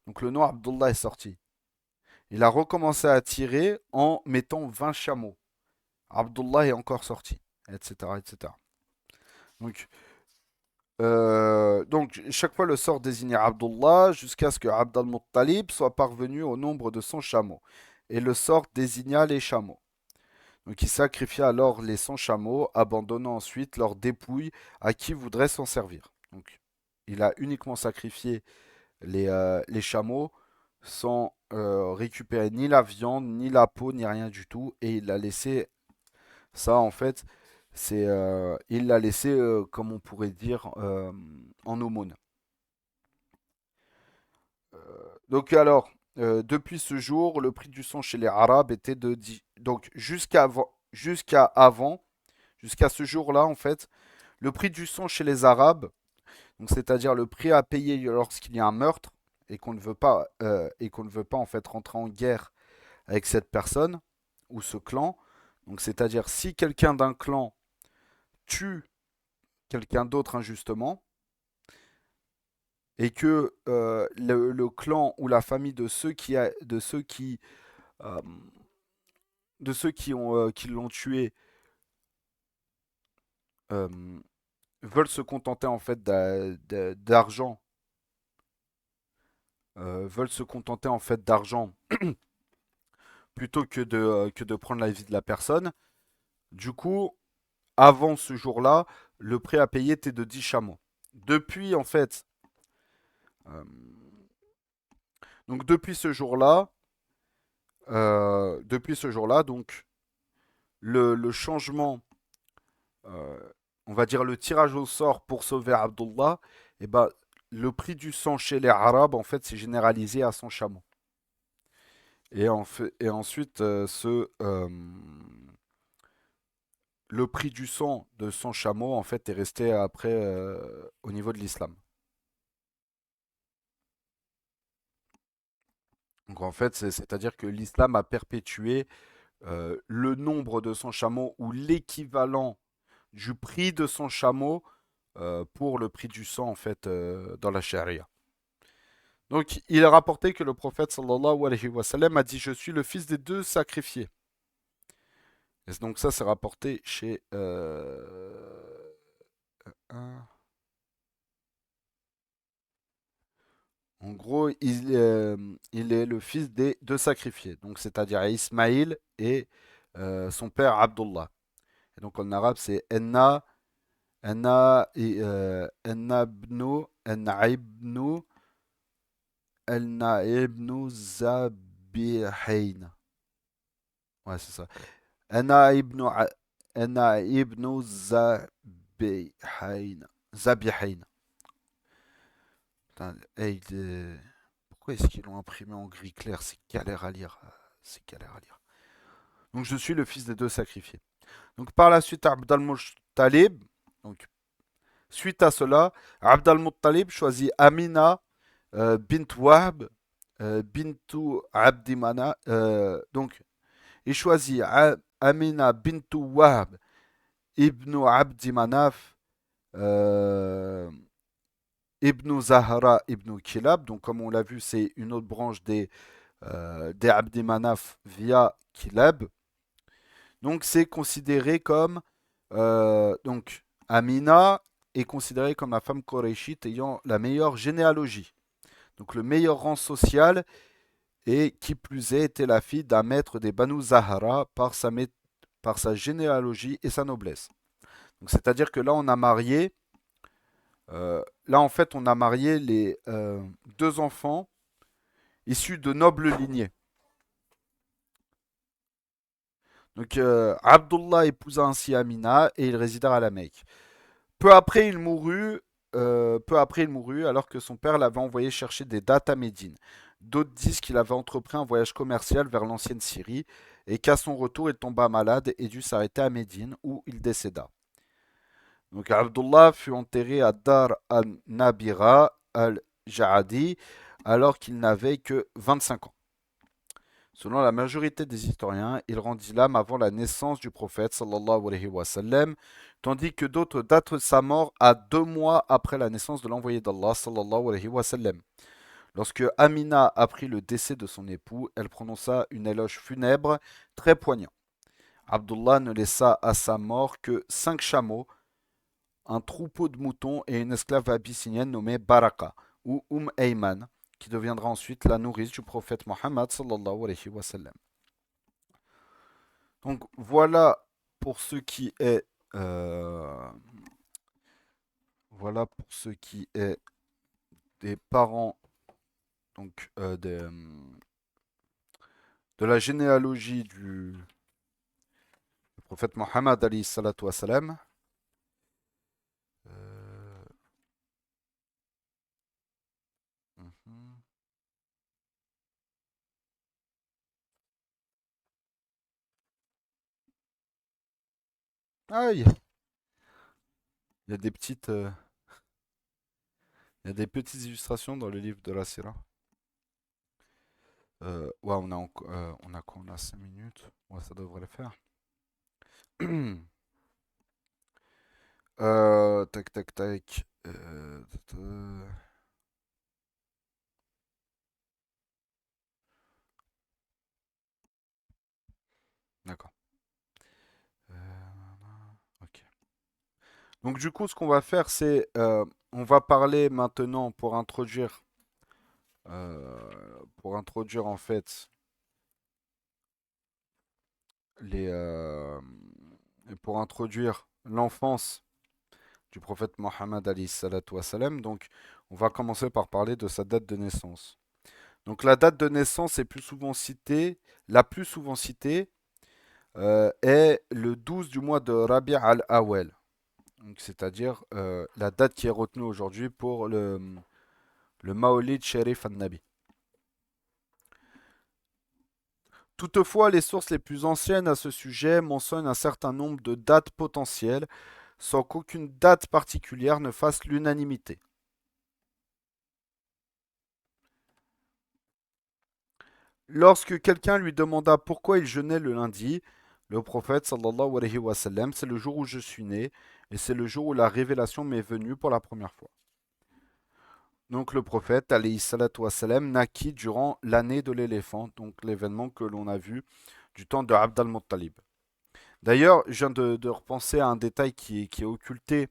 donc le nom Abdullah est sorti. Il a recommencé à tirer en mettant 20 chameaux. Abdullah est encore sorti, etc. etc. Donc, donc, chaque fois le sort désignait Abdullah jusqu'à ce que Abd al-Muttalib soit parvenu au nombre de 100 chameaux. Et le sort désigna les chameaux. Donc il sacrifia alors les 100 chameaux, abandonnant ensuite leurs dépouilles à qui voudrait s'en servir. Donc il a uniquement sacrifié les chameaux sans récupérer ni la viande, ni la peau, ni rien du tout. Et il a laissé ça, en fait, il l'a laissé, comme on pourrait dire, en aumône. Donc alors, depuis ce jour, le prix du sang chez les Arabes était de 10. Donc jusqu'à ce jour-là, en fait, le prix du sang chez les Arabes, donc c'est-à-dire le prix à payer lorsqu'il y a un meurtre et qu'on ne veut pas en fait rentrer en guerre avec cette personne ou ce clan. Donc c'est-à-dire si quelqu'un d'un clan tue quelqu'un d'autre injustement et que le clan ou la famille euh, de ceux qui l'ont tué euh, veulent se contenter en fait d'argent, veulent se contenter en fait d'argent plutôt que de prendre la vie de la personne. Du coup, avant ce jour-là, le prix à payer était de 10 chameaux. Depuis en fait, euh, donc depuis ce jour-là, donc le changement, euh, on va dire le tirage au sort pour sauver Abdullah, et ben le prix du sang chez les Arabes en fait s'est généralisé à 100 chameaux. Et ensuite, le prix du sang de 100 chameaux en fait est resté après au niveau de l'islam. Donc en fait, c'est-à-dire que l'islam a perpétué le nombre de 100 chameaux ou l'équivalent du prix de 100 chameaux pour le prix du sang en fait dans la charia. Donc il est rapporté que le prophète sallallahu alayhi wa sallam a dit je suis le fils des deux sacrifiés. Et donc ça c'est rapporté chez un- en gros il est le fils des deux sacrifiés. Donc c'est-à-dire Ismaïl et son père Abdullah. Et donc en arabe, c'est enna ibnu zabihain. Ouais, c'est ça. Enna ibnu, enna ibnu zabihain. Zabihain. Putain, hey, pourquoi est-ce qu'ils l'ont imprimé en gris clair? C'est galère à lire. C'est galère à lire. Donc je suis le fils des deux sacrifiés. Donc par la suite, Abd al-Muttalib, donc suite à cela, Abd al-Muttalib choisit Amina bint Wahb bintu Abdi donc il choisit Amina bintu Wahb ibn Abdi Manaf ibn Zahra ibn Kilab. Donc comme on l'a vu, c'est une autre branche des Abdi Manaf via Kilab. Donc c'est considéré comme donc Amina est considérée comme la femme koraïchite ayant la meilleure généalogie, donc le meilleur rang social, et qui plus est était la fille d'un maître des Banu Zahara par sa généalogie et sa noblesse. Donc c'est-à-dire que là on a marié, là en fait on a marié les deux enfants issus de nobles lignées. Donc Abdullah épousa ainsi Amina et ils résidèrent à la Mecque. Peu après il mourut alors que son père l'avait envoyé chercher des dattes à Médine. D'autres disent qu'il avait entrepris un voyage commercial vers l'ancienne Syrie et qu'à son retour il tomba malade et dut s'arrêter à Médine où il décéda. Donc Abdullah fut enterré à Dar al-Nabira al-Ja'adi alors qu'il n'avait que 25 ans. Selon la majorité des historiens, il rendit l'âme avant la naissance du prophète sallallahu alayhi wa sallam, tandis que d'autres datent sa mort à 2 mois après la naissance de l'envoyé d'Allah sallallahu alayhi wa sallam. Lorsque Amina apprit le décès de son époux, elle prononça une éloge funèbre très poignant. Abdullah ne laissa à sa mort que 5 chameaux, un troupeau de moutons et une esclave abyssinienne nommée Baraka ou Ayman, qui deviendra ensuite la nourrice du prophète Mohammed sallallahu alayhi wa sallam. Donc voilà pour ce qui est voilà pour ce qui est des parents, donc de la généalogie du prophète Mohammed alayhi salatu wa salam. Euh, mhm. Ah, il y a des il y a des petites illustrations dans le livre de la Sira. Ouais, on a quoi? On a 5 minutes. Ouais, ça devrait le faire. Tac, tac, tac. D'accord. Ok. Donc du coup, ce qu'on va faire, c'est on va parler maintenant pour introduire en fait les pour introduire l'enfance du prophète Mohammed alayhi salatu wassalam. Donc on va commencer par parler de sa date de naissance. Donc la date de naissance est la plus souvent citée est le 12 du mois de Rabi' al-Awwal. C'est-à-dire la date qui est retenue aujourd'hui pour le Maolid Sharif al-Nabi. Toutefois, les sources les plus anciennes à ce sujet mentionnent un certain nombre de dates potentielles, sans qu'aucune date particulière ne fasse l'unanimité. Lorsque quelqu'un lui demanda pourquoi il jeûnait le lundi, le prophète sallallahu alayhi wa sallam, c'est le jour où je suis né, et c'est le jour où la révélation m'est venue pour la première fois. Donc le prophète alayhi salatu wa sallam naquit durant l'année de l'éléphant, donc l'événement que l'on a vu du temps de Abd al-Muttalib. D'ailleurs, je viens de repenser à un détail euh, qui est occulté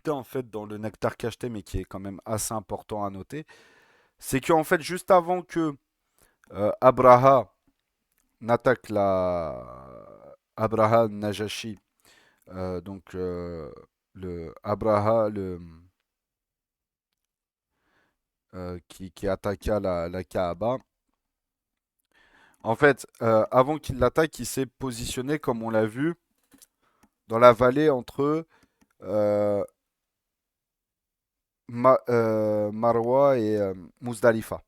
en fait dans le nectar cacheté, mais qui est quand même assez important à noter. C'est qu'en fait, juste avant que Abraha n'attaque la Abraha Najashi, donc le Abraha qui attaqua la Kaaba. En fait, avant qu'il l'attaque, il s'est positionné, comme on l'a vu, dans la vallée entre euh, Marwa et Muzdalifa.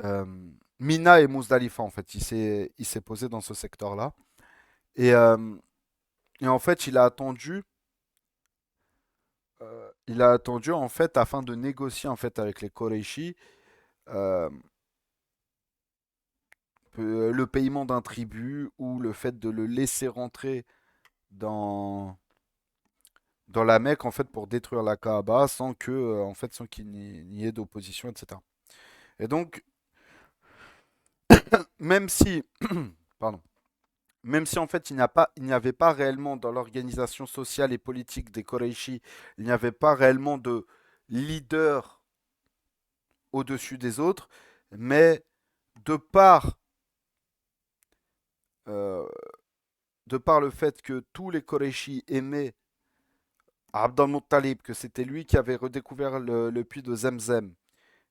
Euh, Mina et Muzdalifa, en fait. Il s'est posé dans ce secteur-là. Et, euh, et en fait, il a attendu en fait afin de négocier en fait avec les Koreishi euh, le paiement d'un tribut ou le fait de le laisser rentrer dans dans la Mecque en fait pour détruire la Kaaba sans que en fait sans qu'il n'y ait d'opposition, etc. Et donc même si pardon, même si en fait il n'y avait pas réellement dans l'organisation sociale et politique des Koreishi, il n'y avait pas réellement de leader au-dessus des autres, mais de par euh, de par le fait que tous les Koreishi aimaient Abd al-Muttalib, que c'était lui qui avait redécouvert le puits de Zemzem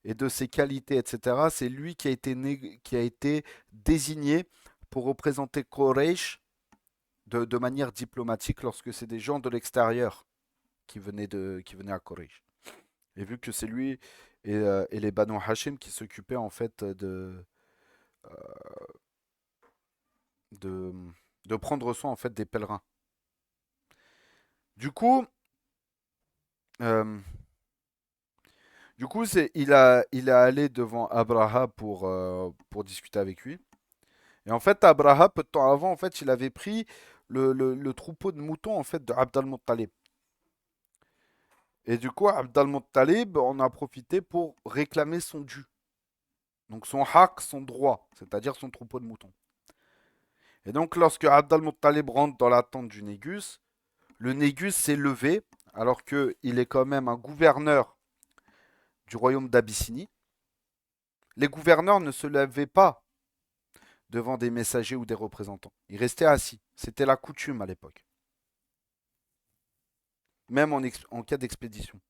et de ses qualités, etc., c'est lui qui a été désigné pour représenter Quraysh de manière diplomatique lorsque c'est des gens de l'extérieur qui venaient à Quraysh. Et vu que c'est lui et les Banu Hashim qui s'occupaient en fait de, de prendre soin en fait des pèlerins. Du coup, euh, il est allé devant Abraha pour discuter avec lui. Et en fait, Abraha, peu de temps avant, en fait, il avait pris le troupeau de moutons en fait de Abd al-Muttalib. Et du coup, Abd al-Muttalib en a profité pour réclamer son dû. Donc son haq, son droit, c'est-à-dire son troupeau de moutons. Et donc, lorsque Abd al-Muttalib rentre dans la tente du Négus, le Négus s'est levé, alors qu'il est quand même un gouverneur du royaume d'Abyssinie. Les gouverneurs ne se levaient pas devant des messagers ou des représentants. Ils restaient assis. C'était la coutume à l'époque, même en cas d'expédition.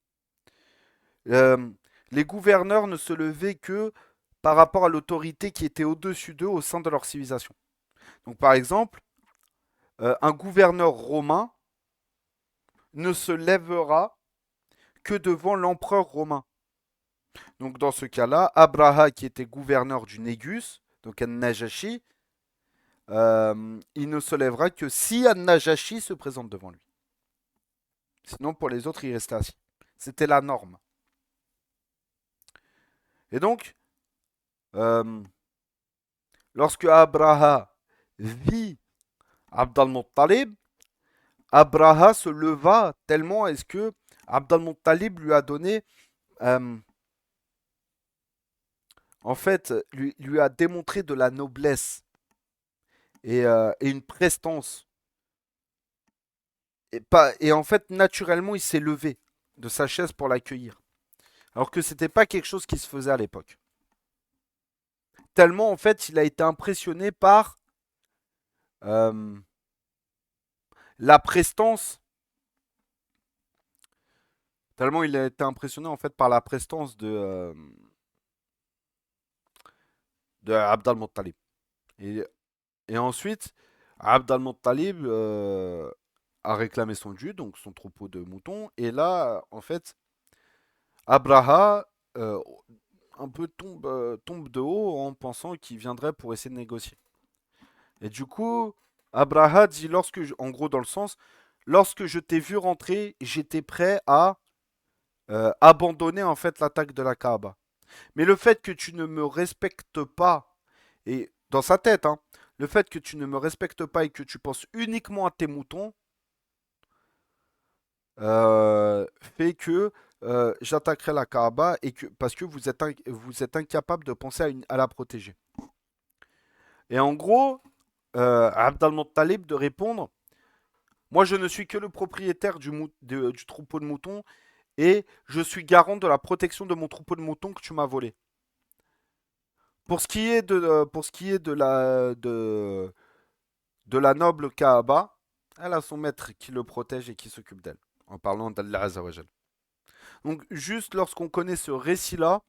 Euh, les gouverneurs ne se levaient que par rapport à l'autorité qui était au-dessus d'eux au sein de leur civilisation. Donc par exemple, un gouverneur romain ne se lèvera que devant l'empereur romain. Donc dans ce cas-là, Abraha, qui était gouverneur du Négus, donc An-Najashi, il ne se lèvera que si An-Najashi se présente devant lui. Sinon, pour les autres, il restait assis. C'était la norme. Et donc, euh, lorsque Abraha vit Abd al-Muttalib, Abraha se leva tellement est-ce que Abd al-Muttalib lui a donné, euh, en fait, lui a démontré de la noblesse et une prestance. Et en fait, naturellement, il s'est levé de sa chaise pour l'accueillir. Alors que c'était pas quelque chose qui se faisait à l'époque. Tellement, en fait, il a été impressionné par euh, la prestance. Tellement il a été impressionné, en fait, par la prestance de Abd al-Muttalib. Et, et ensuite, Abd al-Muttalib a réclamé son dû, donc son troupeau de moutons. Et là, en fait, Abraha euh, un peu tombe de haut en pensant qu'il viendrait pour essayer de négocier. Et du coup, Abraha dit en gros dans le sens, lorsque je t'ai vu rentrer, j'étais prêt à abandonner en fait l'attaque de la Kaaba. Mais le fait que tu ne me respectes pas, et dans sa tête, hein, le fait que tu ne me respectes pas et que tu penses uniquement à tes moutons, fait que j'attaquerai la Kaaba parce que vous êtes incapable de penser à la protéger. Et en gros, Abd al-Muttalib de répondre, moi je ne suis que le propriétaire du troupeau de moutons et je suis garant de la protection de mon troupeau de moutons que tu m'as volé. pour ce qui est de la noble Kaaba, elle a son maître qui le protège et qui s'occupe d'elle, en parlant d'Allah Azzawajal. Donc, juste lorsqu'on connaît ce récit-là,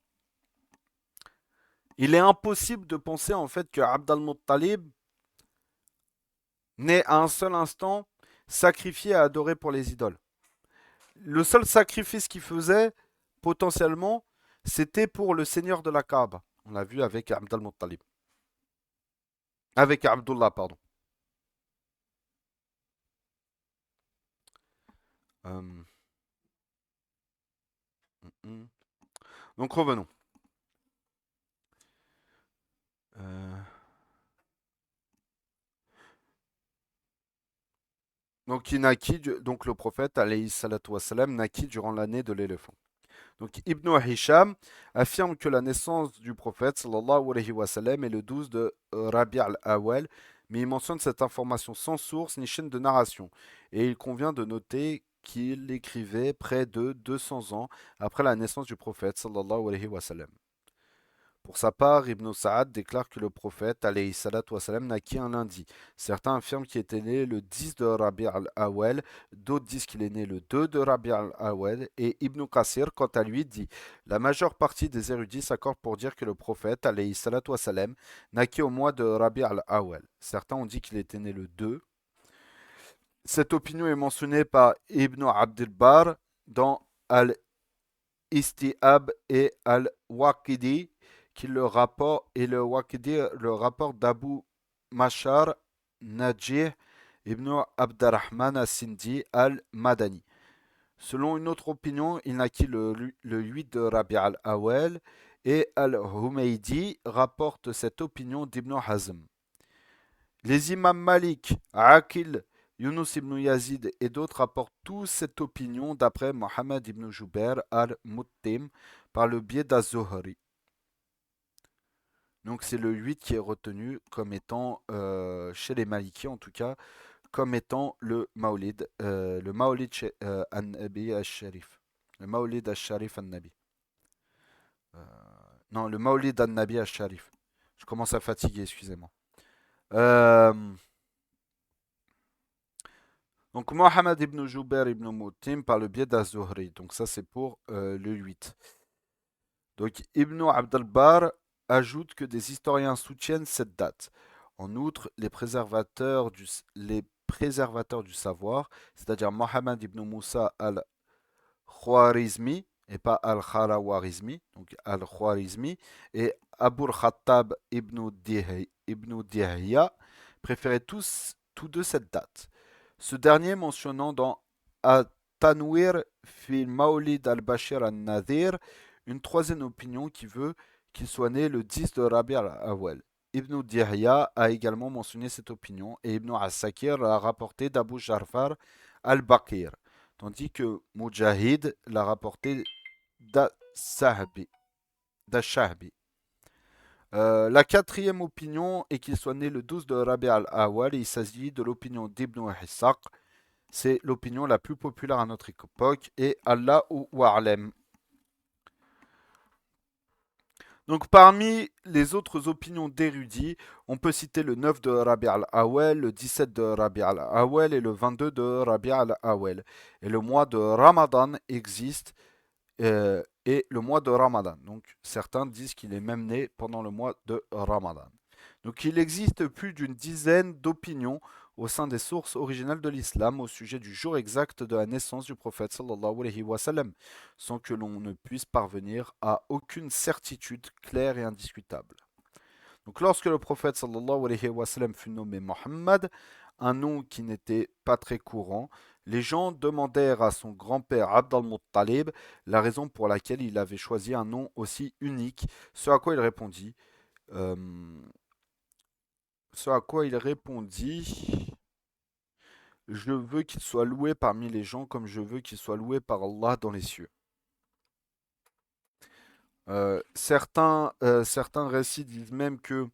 il est impossible de penser en fait que Abd al-Muttalib n'est à un seul instant sacrifié à adorer pour les idoles. Le seul sacrifice qu'il faisait, potentiellement, c'était pour le seigneur de la Kaaba. On l'a vu avec Abd al-Muttalib. Avec Abdullah, pardon. Euh, Donc revenons. Euh, Donc il naquit, donc le prophète, alayhi salatu wassalam, naquit durant l'année de l'éléphant. Donc Ibn Hisham affirme que la naissance du prophète sallallahu alayhi wa sallam est le 12 de Rabi' al-Awwal, mais il mentionne cette information sans source ni chaîne de narration. Et il convient de noter qu'il écrivait près de 200 ans après la naissance du prophète sallallahu alayhi wa sallam. Pour sa part, Ibn Sa'ad déclare que le prophète alayhi salatu wassalam, naquit un lundi. Certains affirment qu'il était né le 10 de Rabi' al-Awwal, d'autres disent qu'il est né le 2 de Rabi' al-Awwal, et Ibn Qasir, quant à lui, dit la majeure partie des érudits s'accordent pour dire que le prophète alayhi salatu wassalam, naquit au mois de Rabi' al-Awwal. Certains ont dit qu'il était né le 2. Cette opinion est mentionnée par Ibn Abd al-Barr dans Al-Istiab et Al-Waqidi, qui le rapport et le Waqidi le rapport d'Abu Mashar Najih ibn Abdurrahman as-Sindi al-Madani. Selon une autre opinion, il naquit le 8 de Rabi' al-Awwal et al-Humaydi rapporte cette opinion d'Ibn Hazm. Les imams Malik, Aqil, Yunus ibn Yazid et d'autres rapportent tous cette opinion d'après Mohammed ibn Jubair al-Muttim par le biais d'Az-Zuhri. Donc c'est le 8 qui est retenu comme étant, chez les Malikis en tout cas, comme étant le Maolid an-Nabi al-Sharif. Le Maolid al-Sharif an-Nabi. Euh, non, le Maolid an-Nabi al-Sharif. Je commence à fatiguer, excusez-moi. Euh, donc Mohammed ibn Jubair ibn Muttim par le biais d'Az-Zuhri. Donc ça c'est pour le 8. Donc Ibn Abd al-Barr ajoute que des historiens soutiennent cette date. En outre, les préservateurs du savoir, c'est-à-dire Mohammed ibn Moussa al-Khwarizmi, et pas al-Kharawarizmi, donc al-Khwarizmi, et Abu al-Khattab ibn Dihya, préféraient tous deux cette date. Ce dernier mentionnant dans At-Tanwir fi Maulid al-Bashir al-Nadir une troisième opinion qui veut qu'il soit né le 10 de Rabi' al-Awwal. Ibn Dihya a également mentionné cette opinion et Ibn As-Sakir l'a rapporté d'Abu Jarfar al-Baqir, tandis que Mujahid l'a rapporté d'Ash-Shahbi. La quatrième opinion est qu'il soit né le 12 de Rabi' al-Awwal et il s'agit de l'opinion d'Ibn Ishaq. C'est l'opinion la plus populaire à notre époque et Allahu A'lam. Donc parmi les autres opinions d'érudits, on peut citer le 9 de Rabi' al-Awwal, le 17 de Rabi' al-Awwal et le 22 de Rabi' al-Awwal. Et le mois de Ramadan existe et le mois de Ramadan. Donc certains disent qu'il est même né pendant le mois de Ramadan. Donc il existe plus d'une dizaine d'opinions au sein des sources originales de l'islam au sujet du jour exact de la naissance du prophète sallallahu alayhi wa sallam, sans que l'on ne puisse parvenir à aucune certitude claire et indiscutable. Donc lorsque le prophète sallallahu alayhi wa sallam fut nommé Mohammed, un nom qui n'était pas très courant, les gens demandèrent à son grand-père Abd al-Muttalib la raison pour laquelle il avait choisi un nom aussi unique, ce à quoi il répondit euh, je veux qu'il soit loué parmi les gens comme je veux qu'il soit loué par Allah dans les cieux. Certains récits disent même que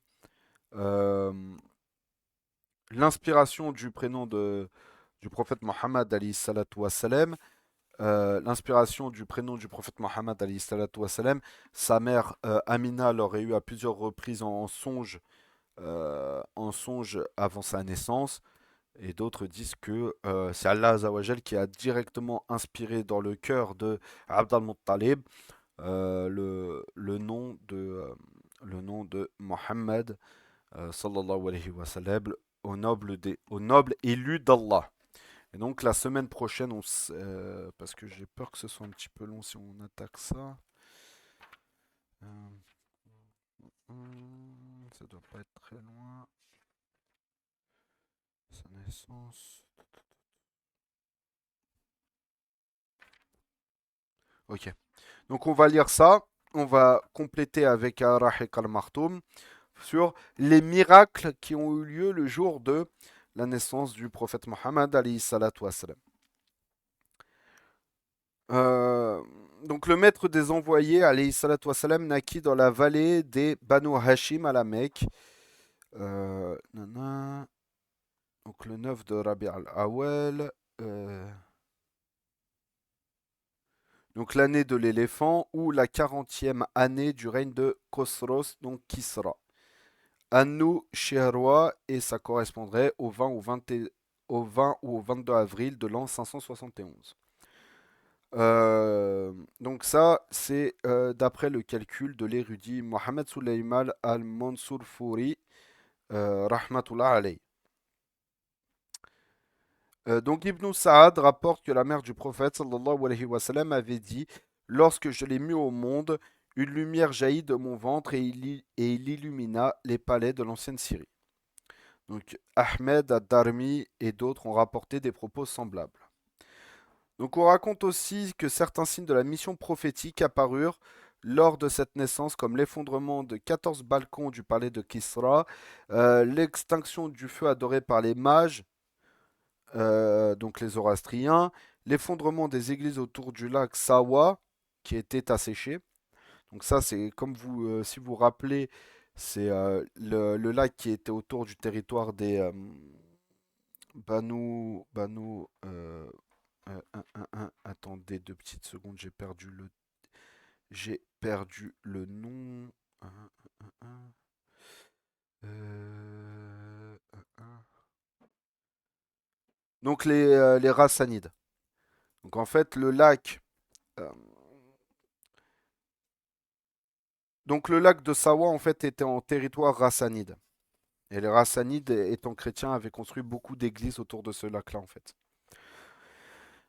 euh, l'inspiration du prénom du prophète Mohammed alayhi salatu wassalam, l'inspiration du prénom du prophète Mohammed alayhi salatu wassalam. Sa mère Amina l'aurait eu à plusieurs reprises en songe avant sa naissance. Et d'autres disent que c'est Allah Azawajal qui a directement inspiré dans le cœur de Abd al-Muttalib le nom de Mohammed sallallahu alayhi wa sallam au noble élu d'Allah. Et donc la semaine prochaine, parce que j'ai peur que ce soit un petit peu long si on attaque ça. Ça doit pas être très loin. Sa naissance. Ok. Donc on va lire ça. On va compléter avec Rahik al-Martoum sur les miracles qui ont eu lieu le jour de la naissance du prophète Mohammed alayhi salatu wassalam. Euh, donc le maître des envoyés alayhi salatu wassalam naquit dans la vallée des Banu Hashim à la Mecque. Donc le 9 de Rabi al-Awwal. Donc l'année de l'éléphant ou la 40e année du règne de Khosros, donc Kisra. Annou Sherwa et ça correspondrait au 20 ou au 22 avril de l'an 571. Donc ça, c'est d'après le calcul de l'érudit Mohamed Suleyman al-Mansour Fouri, rahmatullah alayh. Donc Ibn Sa'ad rapporte que la mère du prophète sallallahu alayhi wa sallam avait dit: lorsque je l'ai mis au monde, une lumière jaillit de mon ventre et il illumina les palais de l'ancienne Syrie. Donc Ahmed ad-Darmi et d'autres ont rapporté des propos semblables. Donc on raconte aussi que certains signes de la mission prophétique apparurent lors de cette naissance, comme l'effondrement de 14 balcons du palais de Kisra, l'extinction du feu adoré par les mages, donc les Zoroastriens, l'effondrement des églises autour du lac Sawa, qui était asséché. Donc ça, c'est comme si vous vous rappelez, c'est le lac qui était autour du territoire des attendez 2 petites secondes, j'ai perdu le nom. Euh, donc les Rassanides. Donc en fait, euh, le lac de Sawa en fait était en territoire rassanide. Et les Rassanides, étant chrétiens, avaient construit beaucoup d'églises autour de ce lac-là en fait.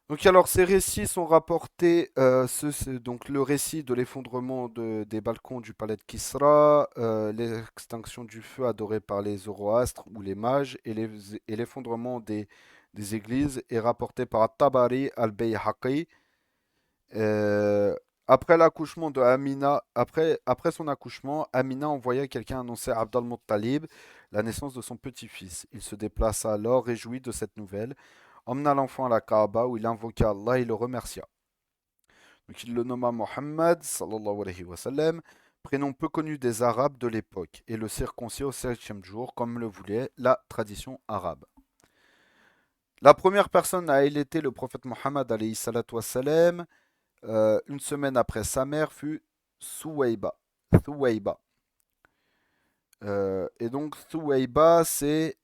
Donc alors ces récits sont rapportés, donc le récit de l'effondrement des balcons du palais de Kisra, l'extinction du feu adoré par les Zoroastres ou les mages et l'effondrement des églises est rapporté par Tabari al-Bayhaqi. Euh, après son accouchement, Amina envoya quelqu'un annoncer à Abd al-Muttalib la naissance de son petit-fils. Il se déplaça alors, réjoui de cette nouvelle, emmena l'enfant à la Kaaba où il invoqua Allah et le remercia. Donc il le nomma Mohammed, sallallahu alayhi wa sallam, prénom peu connu des Arabes de l'époque, et le circoncis au 7e jour, comme le voulait la tradition arabe. La première personne à allaiter le prophète Mohammed alayhi salatu wa salam, une semaine après sa mère, fut Souweiba. Souweiba. Et donc Souweiba, c'est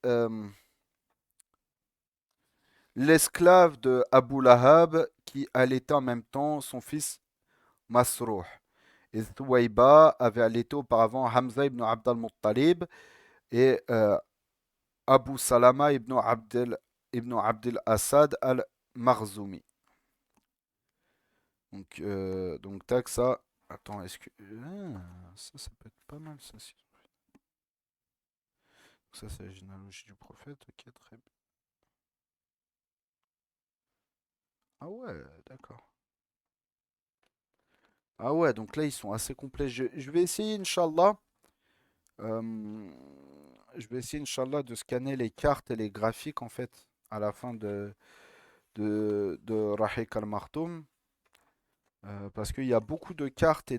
l'esclave de Abu Lahab qui allaitait en même temps son fils Masrouh. Et Souweiba avait allaité auparavant Hamza ibn Abd al-Muttalib et Abu Salama ibn Abdel Assad al-Marzumi. Donc tac, ça. Attends, est-ce que. Ça peut être pas mal, ça. Ça, c'est la généalogie du prophète. Ok, très bien. Ah ouais, d'accord. Ah ouais, donc là, ils sont assez complets. Je vais essayer, Inch'Allah. euh, je vais essayer, Inch'Allah, de scanner les cartes et les graphiques, en fait, à la fin de Rahik al-Martoum. Parce qu'il y a beaucoup de cartes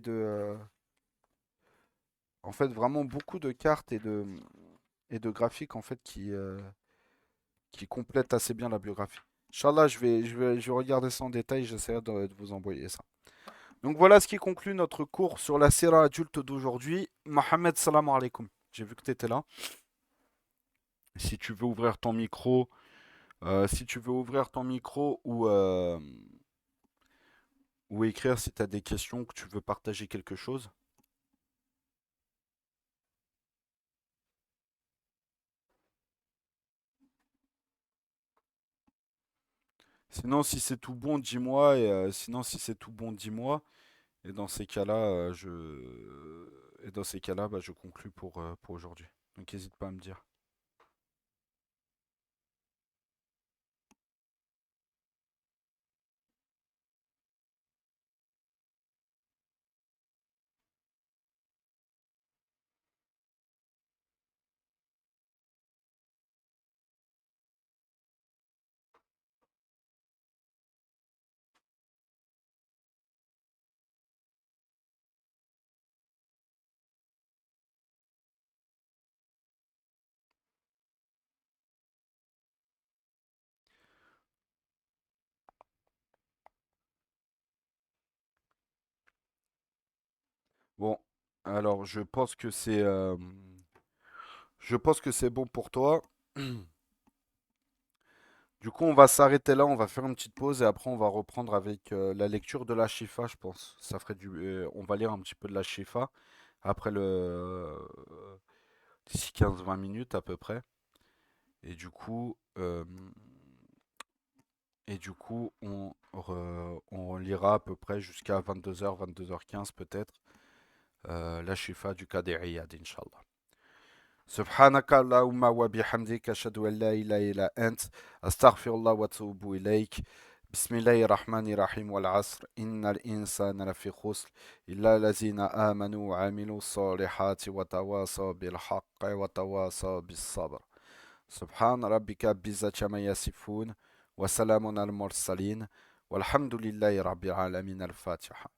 en fait, vraiment beaucoup de cartes et de graphiques, en fait, qui complètent assez bien la biographie. Inch'Allah, je vais regarder ça en détail, j'essaierai de vous envoyer ça. Donc voilà ce qui conclut notre cours sur la sira adulte d'aujourd'hui. Mohamed, salam alaikum. J'ai vu que tu étais là. Si tu veux ouvrir ton micro, si tu veux ouvrir ton micro ou écrire si tu as des questions, que tu veux partager quelque chose. Sinon, si c'est tout bon, dis-moi. Sinon, si c'est tout bon, dis-moi. Et dans ces cas-là, et dans ces cas-là, bah, je conclus pour aujourd'hui. Donc, n'hésite pas à me dire. Bon, alors je pense que c'est bon pour toi. Du coup, on va s'arrêter là, on va faire une petite pause et après on va reprendre avec la lecture de la Shifa, je pense. On va lire un petit peu de la Shifa après d'ici 15-20 minutes à peu près. Et du coup, euh, on lira à peu près jusqu'à 22h, 22h15 peut-être, la Shifa du Qadiriyyad, Inch'Allah. سبحانك اللهم وبحمدك أشهد أن لا إله إلا أنت أستغفر الله وأتوب إليك بسم الله الرحمن الرحيم والعصر إن الإنسان لفي خسر إلا الذين آمنوا وعملوا الصالحات وتواصوا بالحق وتواصوا بالصبر سبحان ربك بعزة ما يصفون وسلام على المرسلين والحمد لله رب العالمين الفاتحة